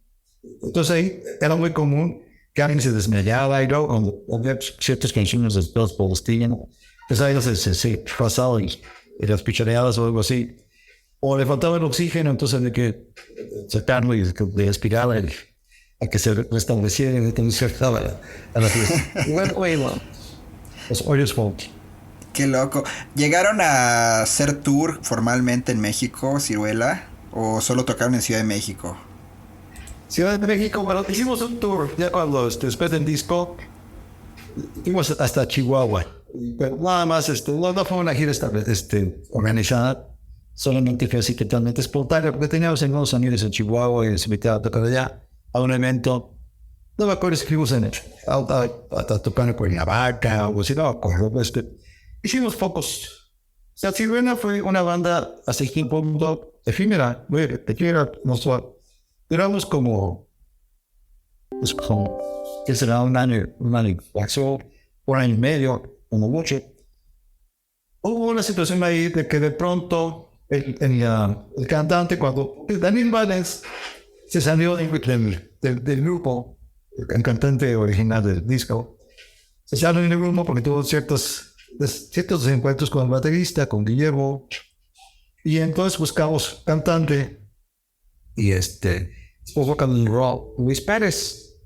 Speaker 1: Entonces ahí era muy común que alguien se desmayaba y luego, había ciertas canciones de los Palestina, pues ahí se pasaba y las pichareadas o algo así. O le faltaba el oxígeno, entonces hay que sacarlo y de aspirar a que se restableciera y entonces a la fiesta. Bueno, los hoyos folk.
Speaker 2: Qué loco. ¿Llegaron a hacer tour formalmente en México, Ciruela? ¿O solo tocaron en Ciudad de México?
Speaker 1: Ciudad de México, bueno, hicimos un tour, ya cuando después del disco, fuimos hasta Chihuahua. Pero nada más, no fue una gira organizada. Solamente fue así totalmente espontáneo, porque teníamos algunos amigos en Chihuahua y nos invitaban a tocar allá a un evento. No me acuerdo si fuimos a tocar en Cuernavaca o si no me acuerdo. Hicimos pocos. O sea, Ciruela fue una banda hasta un punto efímera, muy efímera. Duramos como, ¿qué será? Un año, pasó un año y medio, como mucho. Hubo una situación ahí de que de pronto el cantante, cuando Daniel Valens se salió del grupo, el cantante original del disco, se salió del grupo porque tuvo ciertos encuentros con el baterista, con Guillermo, y entonces buscamos cantante, y estuvo con Luis Pérez,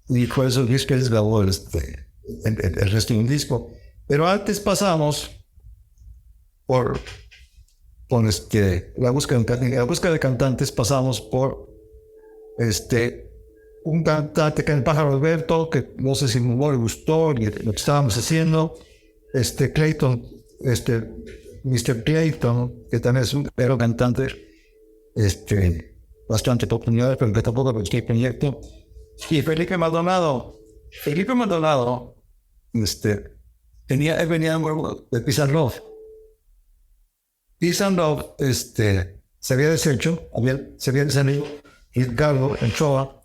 Speaker 1: y por eso Luis Pérez grabó el resto del disco. Pero antes pasamos por la búsqueda de cantantes, pasamos por un cantante que es el Pájaro Alberto, que no sé si no le gustó lo que estábamos haciendo, Clayton, Mr. Clayton, que también es un cantante bastante popular, pero que tampoco es que proyecto, y Felipe Maldonado, él venía de Peace and Love. Peace and Love, se había deshecho, se había descendido Ricardo Ochoa,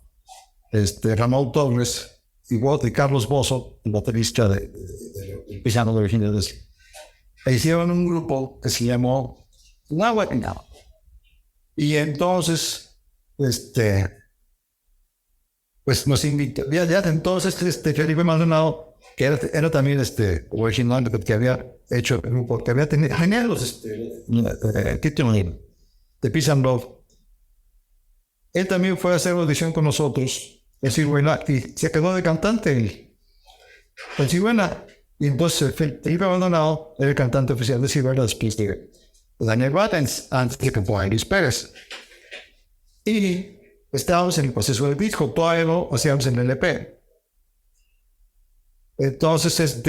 Speaker 1: Ramón Torres, igual de Carlos Bozo, el baterista de Peace and Love originales. E hicieron un grupo que se llamó Nahuatl. Y entonces, pues nos invitó, ya entonces, Felipe Maldonado, que era también original, que había hecho el grupo, que había tenido, tenía los títulos de Peace and Love. Él también fue a hacer audición con nosotros, en Ciruela, y se quedó de cantante en Ciruela. Y entonces Felipe Maldonado era el cantante oficial de Ciruela después de Daniel Battens, antes de que fuera Luis Pérez. Y estábamos en el proceso del disco, todavía no hacíamos en el EP. Entonces,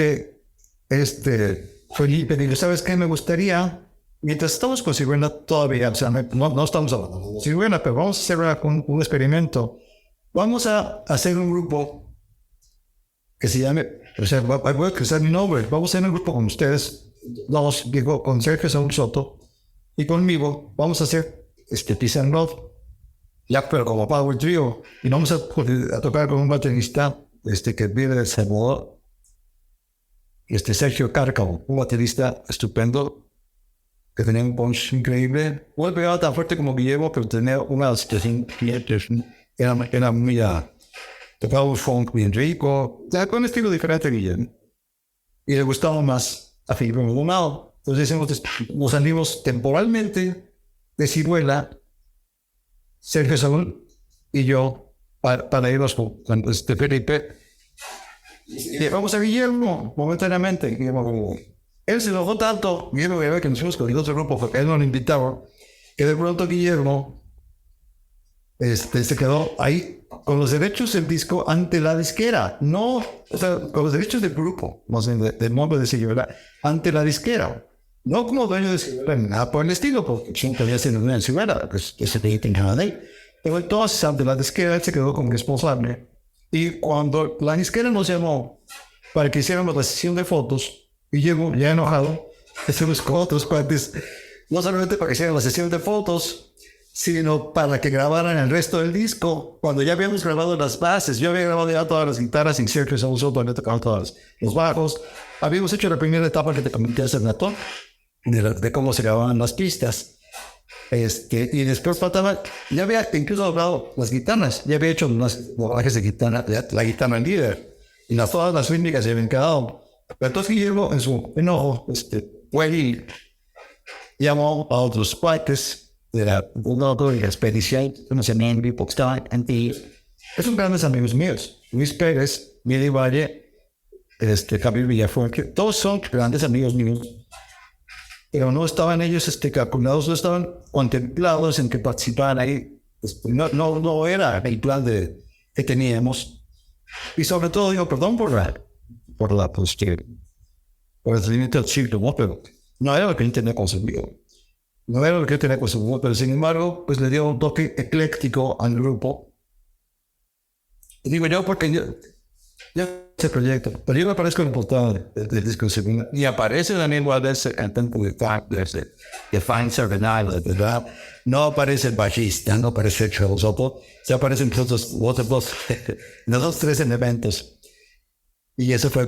Speaker 1: Felipe dijo, ¿sabes qué? Me gustaría, mientras estamos con Ciruela todavía, o sea, no estamos hablando de Ciruela, pero vamos a hacer un experimento. Vamos a hacer un grupo que se llame, o sea, voy a cruzar mi nombre, vamos a hacer un grupo con ustedes, digo, con Sergio Saúl Soto y conmigo, vamos a hacer Peace and Love, ya pero como Power Trio, y vamos a tocar con un baterista que viene de Salvador, Sergio Cárcamo, un baterista estupendo, que tenía un punch increíble, no pegaba tan fuerte como Guillermo, pero tenía una situación clientes, era muy, tocaba un funk bien rico, o sea, con un estilo diferente a Guillermo, y le gustaba más a Felipe Maldonado. Entonces nos salimos temporalmente de Ciruela, Sergio Saúl y yo, para irnos con Felipe. Y vamos a Guillermo momentáneamente. Él se enojó tanto, Guillermo, que nos fuimos con el otro grupo, porque él no lo invitaba, que de pronto Guillermo se quedó ahí con los derechos del disco ante la disquera, no, o sea, con los derechos del grupo, no sé, del nombre de Ciruela, ante la disquera. No como dueño de Ciruela, nada por el estilo, porque siempre había sido dueño de Ciruela, pues ese te tenía de ahí. Pero entonces, ante la disquera, él se quedó como responsable. Y cuando la disquera nos llamó para que hiciéramos la sesión de fotos, y llegó ya enojado, hicimos con otros cuates, no solamente para que hicieran la sesión de fotos, sino para que grabaran el resto del disco. Cuando ya habíamos grabado las bases, yo había grabado ya todas las guitarras, en Sergio Saúl Soto había tocado todos los bajos, habíamos hecho la primera etapa que te comenté hace rato, de cómo se grababan las pistas. Y después faltaba, ya había incluso hablado las guitarras, ya había hecho unos montajes de guitarra, la guitarra líder, y todas las rítmicas se habían quedado. Pero entonces Guillermo, en su enojo, fue y llamó a otros cuates de la expedición, uno se llama Envy, porque estaban son grandes amigos míos, Luis Pérez, Mili Valle, Javier Villafuerte, todos son grandes amigos míos. Pero no estaban ellos calculados, no estaban contemplados en que participaran ahí. No era el plan que teníamos. Y sobre todo digo, perdón por el límite del siglo, pero no era lo que yo tenía concebido. No era lo que yo tenía concebido, pero sin embargo, pues le dio un toque ecléctico al grupo. Y digo yo, porque yo ese proyecto, pero yo me aparezco en la portada del disco y aparece Daniel Valdés cantando de Fine Servenile, ¿verdad? No aparece el bajista, no aparece el Charles Soto, se aparecen los otros los tres elementos. Y eso fue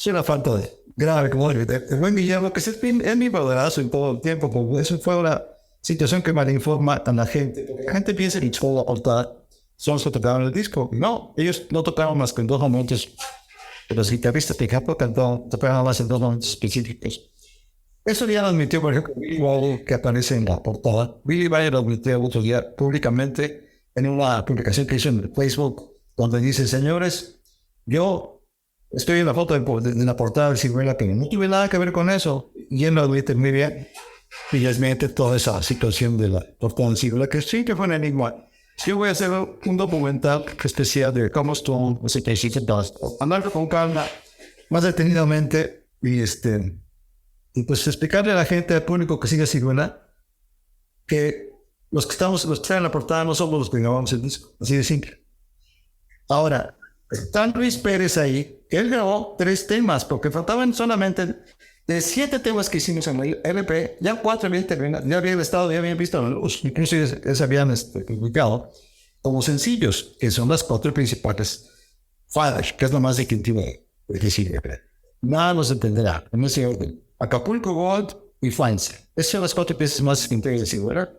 Speaker 1: una falta de grave, como el buen Guillermo, que es mi moderazo en todo el tiempo, porque eso fue una situación que me informa a la gente, porque la gente piensa que toda la portada son los que tocaron el disco. No, ellos no tocaron más que en dos momentos. Los guitarristas de Capo tocaron más en dos momentos específicos. Eso ya lo admitió, por ejemplo, Billy Valle, que aparece en la portada. Billy Valle lo admitió el otro día públicamente en una publicación que hizo en Facebook, donde dice, señores, yo estoy en la foto de la portada del Ciruela, que no tuve nada que ver con eso. Y él lo admite muy bien. Y desmiente toda esa situación de la portada del Ciruela, que sí que fue un enigma. Yo voy a hacer un documental especial de cómo estuvo hablar con calma, más detenidamente, y pues explicarle a la gente, al público que sigue Ciruela, que los que están en la portada no somos los que grabamos el disco, así de simple. Ahora, está Luis Pérez ahí, que él grabó 3 temas, porque faltaban solamente de 7 temas que hicimos en el LP, ya 4 ya habían estado, ya habían visto la luz, incluso ya se habían publicado como sencillos, que son las 4 principales. Flash, que es lo más distintivo de decir, nada nos entenderá, en ese orden. Acapulco Gold y Flames. Esas son las 4 piezas más distintivas de decir, ¿verdad?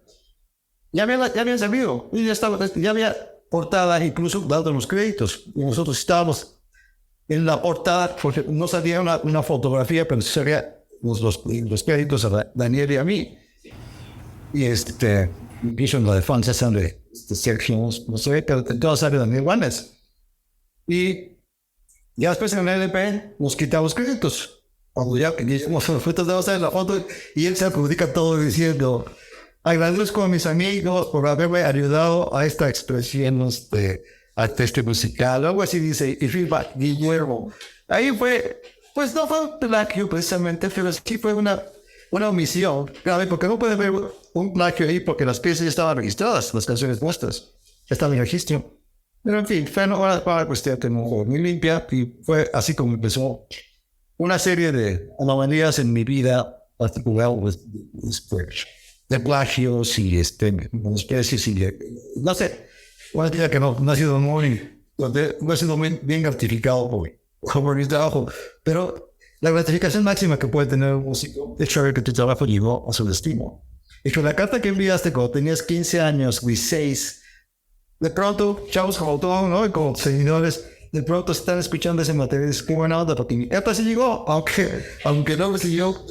Speaker 1: ya habían salido, y ya había portada, incluso dado los créditos. Y nosotros estábamos en la portada, porque no salía una fotografía, pero salía los créditos a Daniel y a mí. Y Vision, la defensa de Sergio, no sé, pero todo sale Daniel Juanes. Y ya después en el LP nos quitamos créditos. Cuando ya hicimos fotos de la foto, y él se adjudica todo diciendo: agradezco a mis amigos por haberme ayudado a esta expresión de musical, algo así dice, y feedback, Guillermo. Ahí fue, pues no fue un plagio precisamente, pero sí fue una omisión, claro, porque no puede haber un plagio ahí porque las piezas ya estaban registradas, las canciones nuestras, estaban en registro. Pero en fin, fue una cuestión muy limpia, y fue así como empezó una serie de anomalías en mi vida particular, de plagios y especies y no sé, una vida que no ha sido muy bien gratificado por mi trabajo, pero la gratificación máxima que puede tener un músico es saber que tu trabajo llegó a su destino. Y con la carta que enviaste cuando tenías 15 años, 16, de pronto, chavos como tú, ¿no? Y como seguidores, de pronto están escuchando ese material y dicen: qué buena onda, porque mi carta sí llegó, aunque no recibió,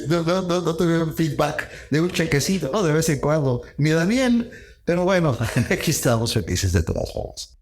Speaker 1: no tuvieron feedback de un chequecito, ¿no? De vez en cuando, ni da bien, pero bueno, aquí estamos felices de todas formas.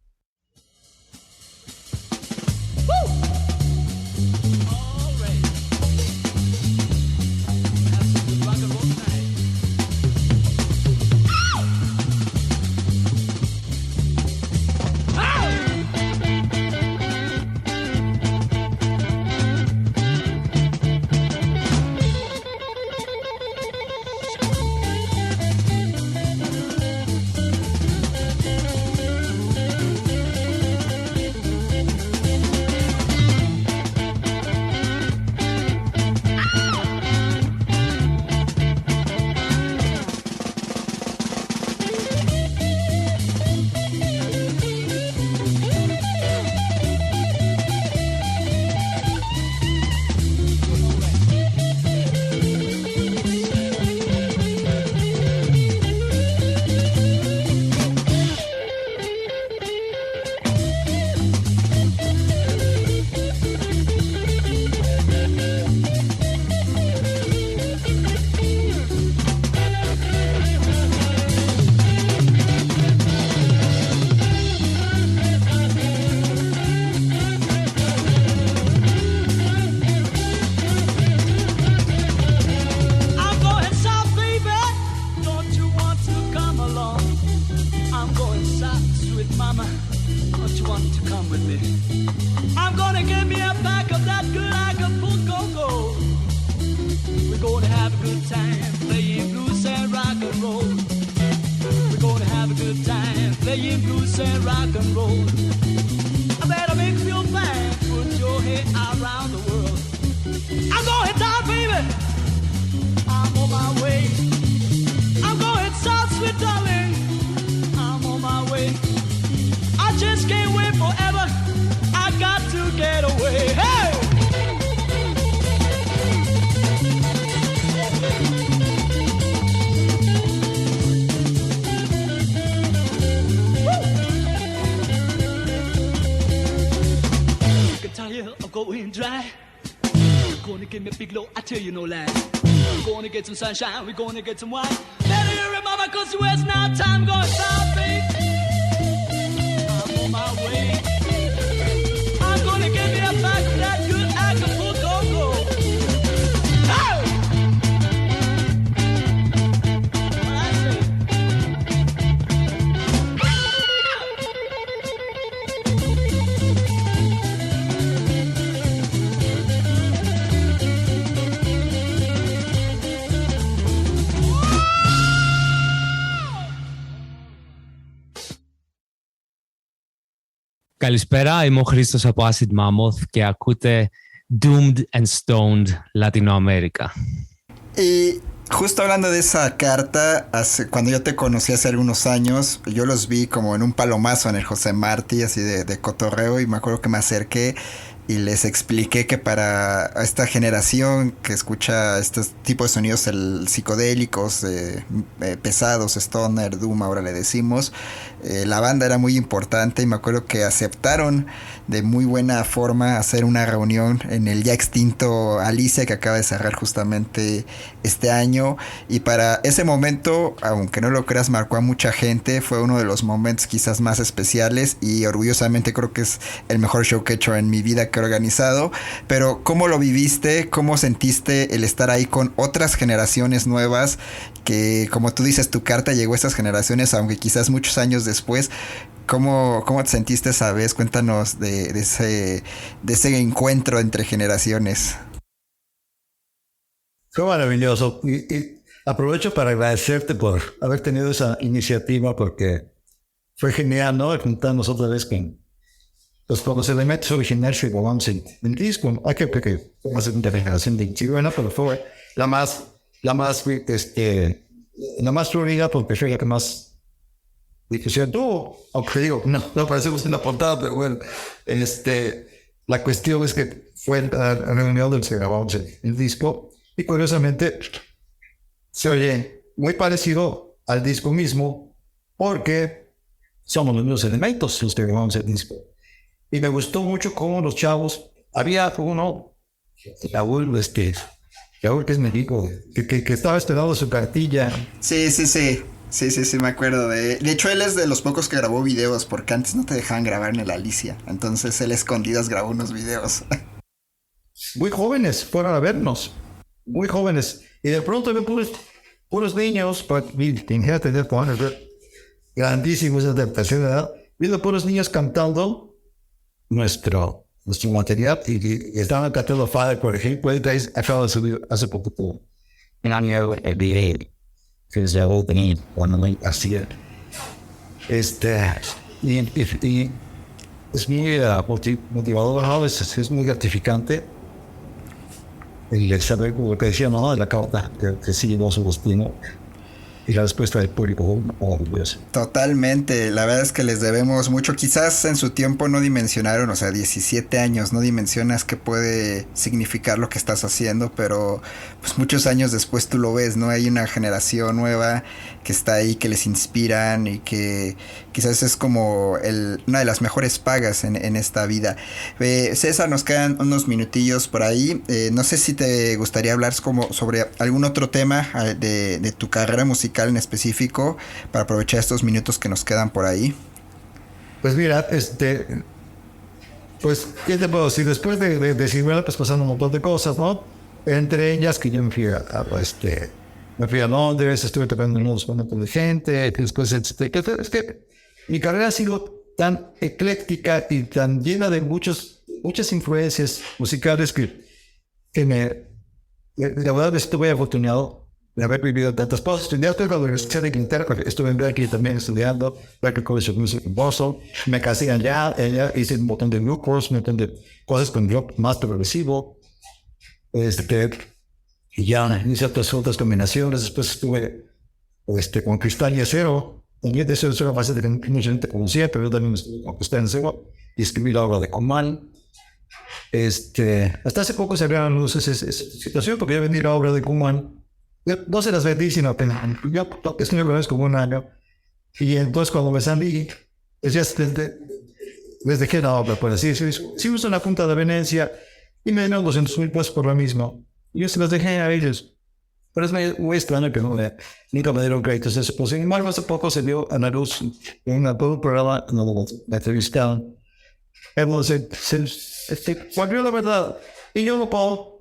Speaker 7: Get some sunshine, we're gonna get some wine. Better hurry, mama, cause it's now time going south, babe. I'm on my way. I'm gonna get me a pack of that good Acapulco gold. Hey! What I say?
Speaker 8: Καλησπέρα, είμαι ο Χρήστος από Acid Mammoth και ακούτε Doomed and Stoned Latinoamérica.
Speaker 2: Y justo hablando de esa carta, cuando yo te conocí hace algunos años, yo los vi como en un palomazo en el José Martí, así de cotorreo, y me acuerdo que me acerqué y les expliqué que para esta generación que escucha este tipo de sonidos psicodélicos, pesados, stoner, doom, ahora le decimos, la banda era muy importante y me acuerdo que aceptaron de muy buena forma hacer una reunión en el ya extinto Alicia, que acaba de cerrar justamente este año, y para ese momento, aunque no lo creas, marcó a mucha gente. Fue uno de los momentos quizás más especiales y orgullosamente creo que es el mejor show que he hecho en mi vida, que he organizado. Pero ¿cómo lo viviste? ¿Cómo sentiste el estar ahí con otras generaciones nuevas? Que como tú dices, tu carta llegó a estas generaciones, aunque quizás muchos años después. ¿Cómo te sentiste esa vez? Cuéntanos de ese encuentro entre generaciones.
Speaker 1: Fue maravilloso y aprovecho para agradecerte por haber tenido esa iniciativa, porque fue genial, ¿no? Juntarnos otra vez con los elementos originales que grabamos en el disco. Hay que hacer una generación de Chirona, pero fue la más florida, porque fue la que más difusión tuvo. Aunque digo, no parecemos en la portada, pero bueno, la cuestión es que fue la reunión donde se grabamos el disco. Y curiosamente se oye muy parecido al disco mismo, porque somos los mismos elementos los que grabamos el disco. Y me gustó mucho cómo los chavos, había uno, Raúl, que es médico, que estaba esperando su cartilla.
Speaker 2: Sí, me acuerdo de hecho, él es de los pocos que grabó videos, porque antes no te dejaban grabar en el Alicia. Entonces él a escondidas grabó unos videos.
Speaker 1: Muy jóvenes fueron a vernos. Muy jóvenes. Y de pronto ven puros niños, tenía que tener grandísimos de tercera edad, viendo puros niños cantando nuestro material, y estaban cantando Father, por ejemplo. Acabo de subir hace poco un año el video que se llamó cuando me hacía y es muy motivador, ¿no? Es muy gratificante el saber, como te decía, ¿no? De la carta que sigue su destino y la respuesta del público.
Speaker 2: Totalmente, la verdad es que les debemos mucho. Quizás en su tiempo no dimensionaron, o sea, 17 años, no dimensionas qué puede significar lo que estás haciendo, pero pues muchos años después tú lo ves, ¿no? Hay una generación nueva que está ahí, que les inspiran y que quizás es como una de las mejores pagas en esta vida. César, nos quedan unos minutillos por ahí. No sé si te gustaría hablar sobre algún otro tema de tu carrera musical en específico, para aprovechar estos minutos que nos quedan por ahí.
Speaker 1: Pues mira, pues, ¿qué te puedo decir? Después de decirme, pues pasaron un montón de cosas, ¿no? Entre ellas que yo me fui a Londres, estuve tocando en unos momentos de gente, después, es que mi carrera ha sido tan ecléctica y tan llena de muchas influencias musicales que la verdad estuve afortunado de haber vivido tantas cosas. Estudié en la Universidad de Inglaterra, estuve en Berkeley también estudiando, Berkeley College of Music en Boston. Me casé allá, hice un montón de grupos, un montón de cosas con rock más progresivo. Y ya hice otras combinaciones. Después estuve con Cristal y Acero. También de eso es una fase de que mucha gente conocía, pero yo también estuve con Cristal y Acero y escribí la obra de Coman. Hasta hace poco se abrieron luces esa situación, porque yo vendí la obra de Coman. No se las vendí, sino apenas. Yo estuve con ellos como un año. Y entonces cuando me salí, pues ya les dejé la obra, por así decirlo. Sí usé una punta de Venecia y me dieron 200,000 pesos por lo mismo. Y yo se los dejé a ellos. Pero es muy extraño que nunca me dieron créditos eso. Pues, sin embargo, hace poco se dio a la luz en un programa, me entrevistaron. Entonces, volvió la verdad. Y yo no puedo.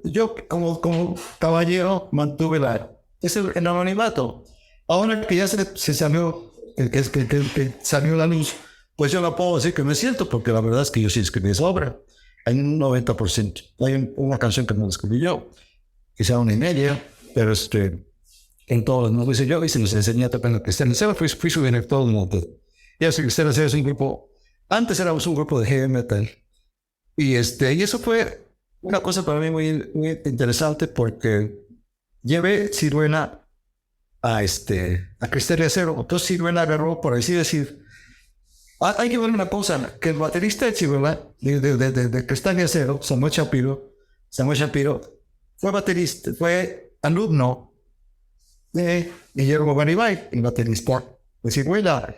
Speaker 1: Yo como caballero mantuve el anonimato. Ahora que ya se salió, que salió la luz, pues yo no puedo decir que me siento, porque la verdad es que yo sí escribí esa obra. Hay un 90%. Hay una canción que no escribí yo, quizá una y media, pero en todos no lo hice yo, y se los enseñé a tocar en la Cristiana Cero. Fui su director del mundo. Ya sé que Cristiana Cero es un grupo, antes éramos un grupo de heavy metal. Y eso fue una cosa para mí muy, muy interesante, porque llevé Ciruena a Cristeria Cero. Entonces Ciruena agarró, por así decir, Hay que ver una cosa, que el baterista de Chihuahua, de Cristal y Acero, Samuel Shapiro, fue baterista, fue alumno de Guillermo Garibay, el baterista de Chihuahua.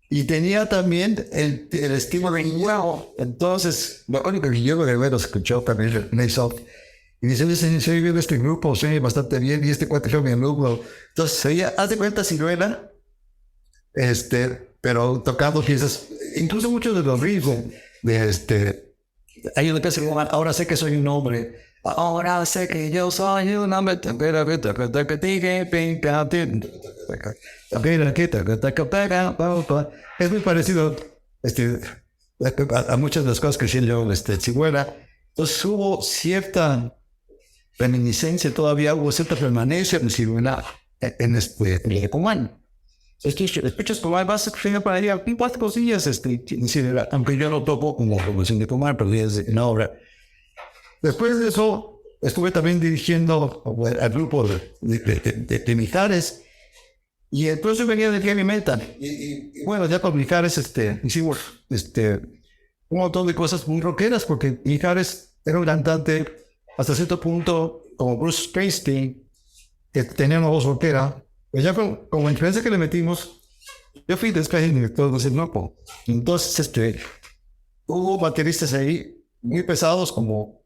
Speaker 1: Y tenía también el estilo de Guillermo. Entonces, lo único que Guillermo Garibay lo escuchó también en eso. Y dice, oye, soy bien este grupo, soy bastante bien, y este cuate fue mi alumno. Entonces, ella, haz de cuenta Ciruela, pero tocando piezas, incluso muchos de los riffs hay una pieza que se llama Ahora sé que soy un hombre. Ahora sé que yo soy un hombre. Es muy parecido a muchas de las cosas que hacía yo Chihuahua. Entonces hubo cierta reminiscencia, todavía hubo cierta permanencia en Chihuahua en el común. Escuchas Comar, vas a escribir para allá, cuatro cosillas, aunque yo no toco como producción de Comar, pero es en obra. Después de eso, estuve también dirigiendo al grupo de Mijares, y entonces venía del heavy metal. Y bueno, ya con Mijares hicimos un montón de cosas muy rockeras, porque Mijares era un cantante hasta cierto punto como Bruce Springsteen, que tenía una voz rockera. Pues ya con la influencia que le metimos, yo fui después el director de ese grupo. Entonces, hubo bateristas ahí muy pesados como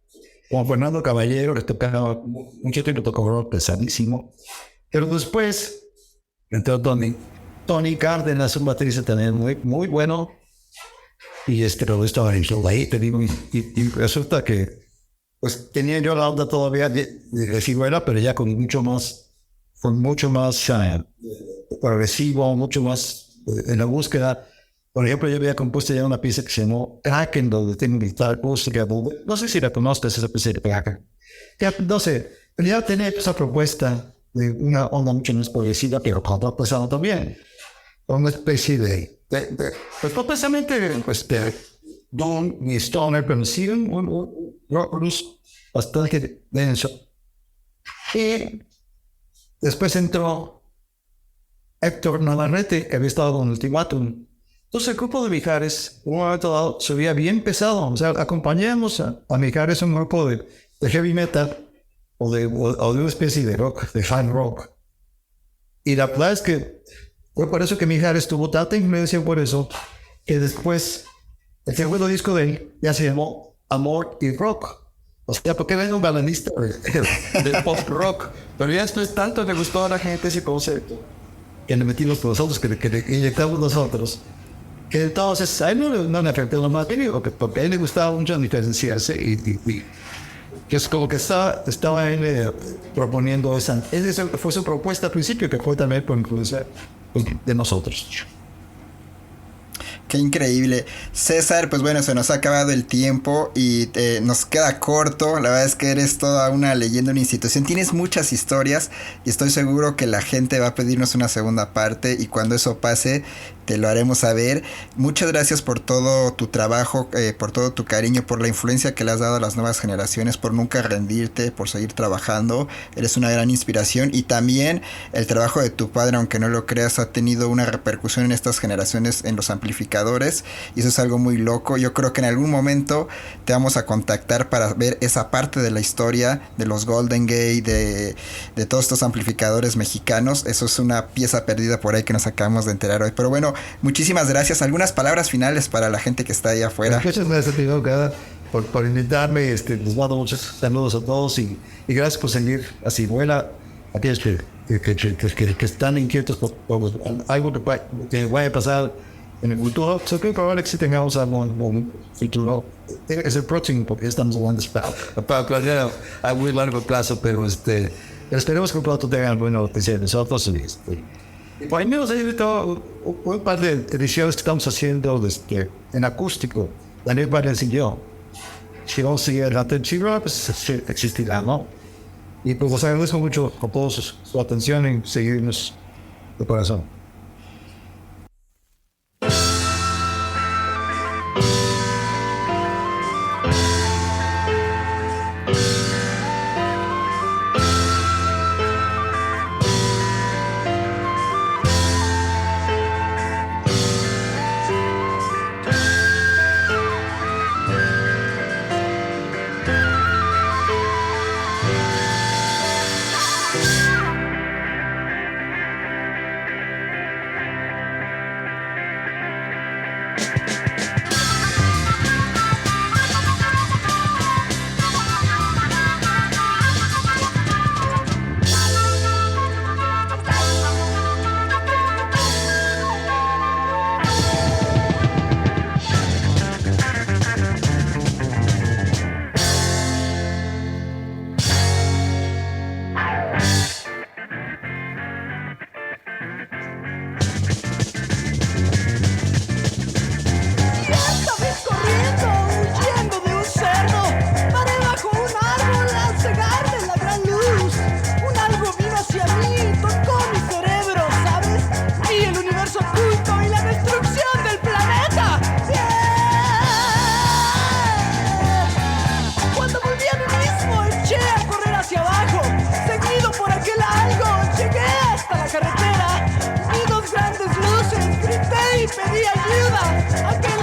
Speaker 1: Fernando Caballero, que tocaba mucho tiempo, tocó rock pesadísimo. Pero después entró Tony Cárdenas, un baterista también muy, muy bueno. Y lo estaba en show ahí, te digo, y resulta que pues tenía yo la onda todavía de Ciruela, pero ya con mucho más progresivo, mucho más en la búsqueda. Por ejemplo, yo había compuesto ya una pieza que se llamó Kraken, donde tengo guitarra acústica. No sé si la conozcas, esa pieza de Kraken. Ya, no sé, pero ya tenía esa propuesta de una onda mucho más progresiva, pero con pesado también. Una especie pues no precisamente, Doom y Stoner, pero sí un rock blues bastante denso. Y después entró Héctor Navarrete, que había estado con Ultimátum. Entonces el grupo de Mijares, en un momento dado, se veía bien pesado. O sea, acompañamos a Mijares, un grupo de heavy metal o de una especie de rock, de hard rock. Y la verdad es que fue por eso que Mijares tuvo tanta influencia, por eso que después el segundo disco de él ya se llamó Amor y Rock. O sea, porque era un baladista de pop rock. Pero ya esto es tanto, le gustó a la gente ese concepto, que le metimos por nosotros, que le inyectamos nosotros, que entonces a él no le afectó lo más mínimo, porque a él le gustaba mucho diferenciarse y que es como que estaba él proponiendo esa fue su propuesta al principio, que fue también por influencia de nosotros.
Speaker 2: Qué increíble. César, pues bueno, se nos ha acabado el tiempo y nos queda corto. La verdad es que eres toda una leyenda, una institución. Tienes muchas historias y estoy seguro que la gente va a pedirnos una segunda parte, y cuando eso pase te lo haremos saber. Muchas gracias por todo tu trabajo, por todo tu cariño, por la influencia que le has dado a las nuevas generaciones, por nunca rendirte, por seguir trabajando. Eres una gran inspiración, y también el trabajo de tu padre, aunque no lo creas, ha tenido una repercusión en estas generaciones, en los amplificadores, y eso es algo muy loco. Yo creo que en algún momento te vamos a contactar para ver esa parte de la historia de los Golden Gate, de todos estos amplificadores mexicanos. Eso es una pieza perdida por ahí que nos acabamos de enterar hoy. Pero bueno, muchísimas gracias. ¿Algunas palabras finales para la gente que está ahí afuera?
Speaker 1: Muchas gracias, por invitarme. Les mando muchos saludos a todos, y gracias por seguir así. Buena, aquellos que están inquietos por algo que vaya a pasar en el futuro. So que probable que sí tengamos algo en un futuro. Es el próximo, porque estamos hablando para planear a muy largo plazo, pero esperemos que pronto tengan buena noticia de nosotros. Y por ahí menos hay un par de ediciones que estamos haciendo en acústico. Daniel Vargas y yo. Si vamos a seguir adelante en Chihuahua, pues existirá, ¿no? Y pues os agradezco mucho a todos su atención y seguirnos de corazón.
Speaker 7: Carretera, vi dos grandes luces, grité y pedí ayuda. Aquel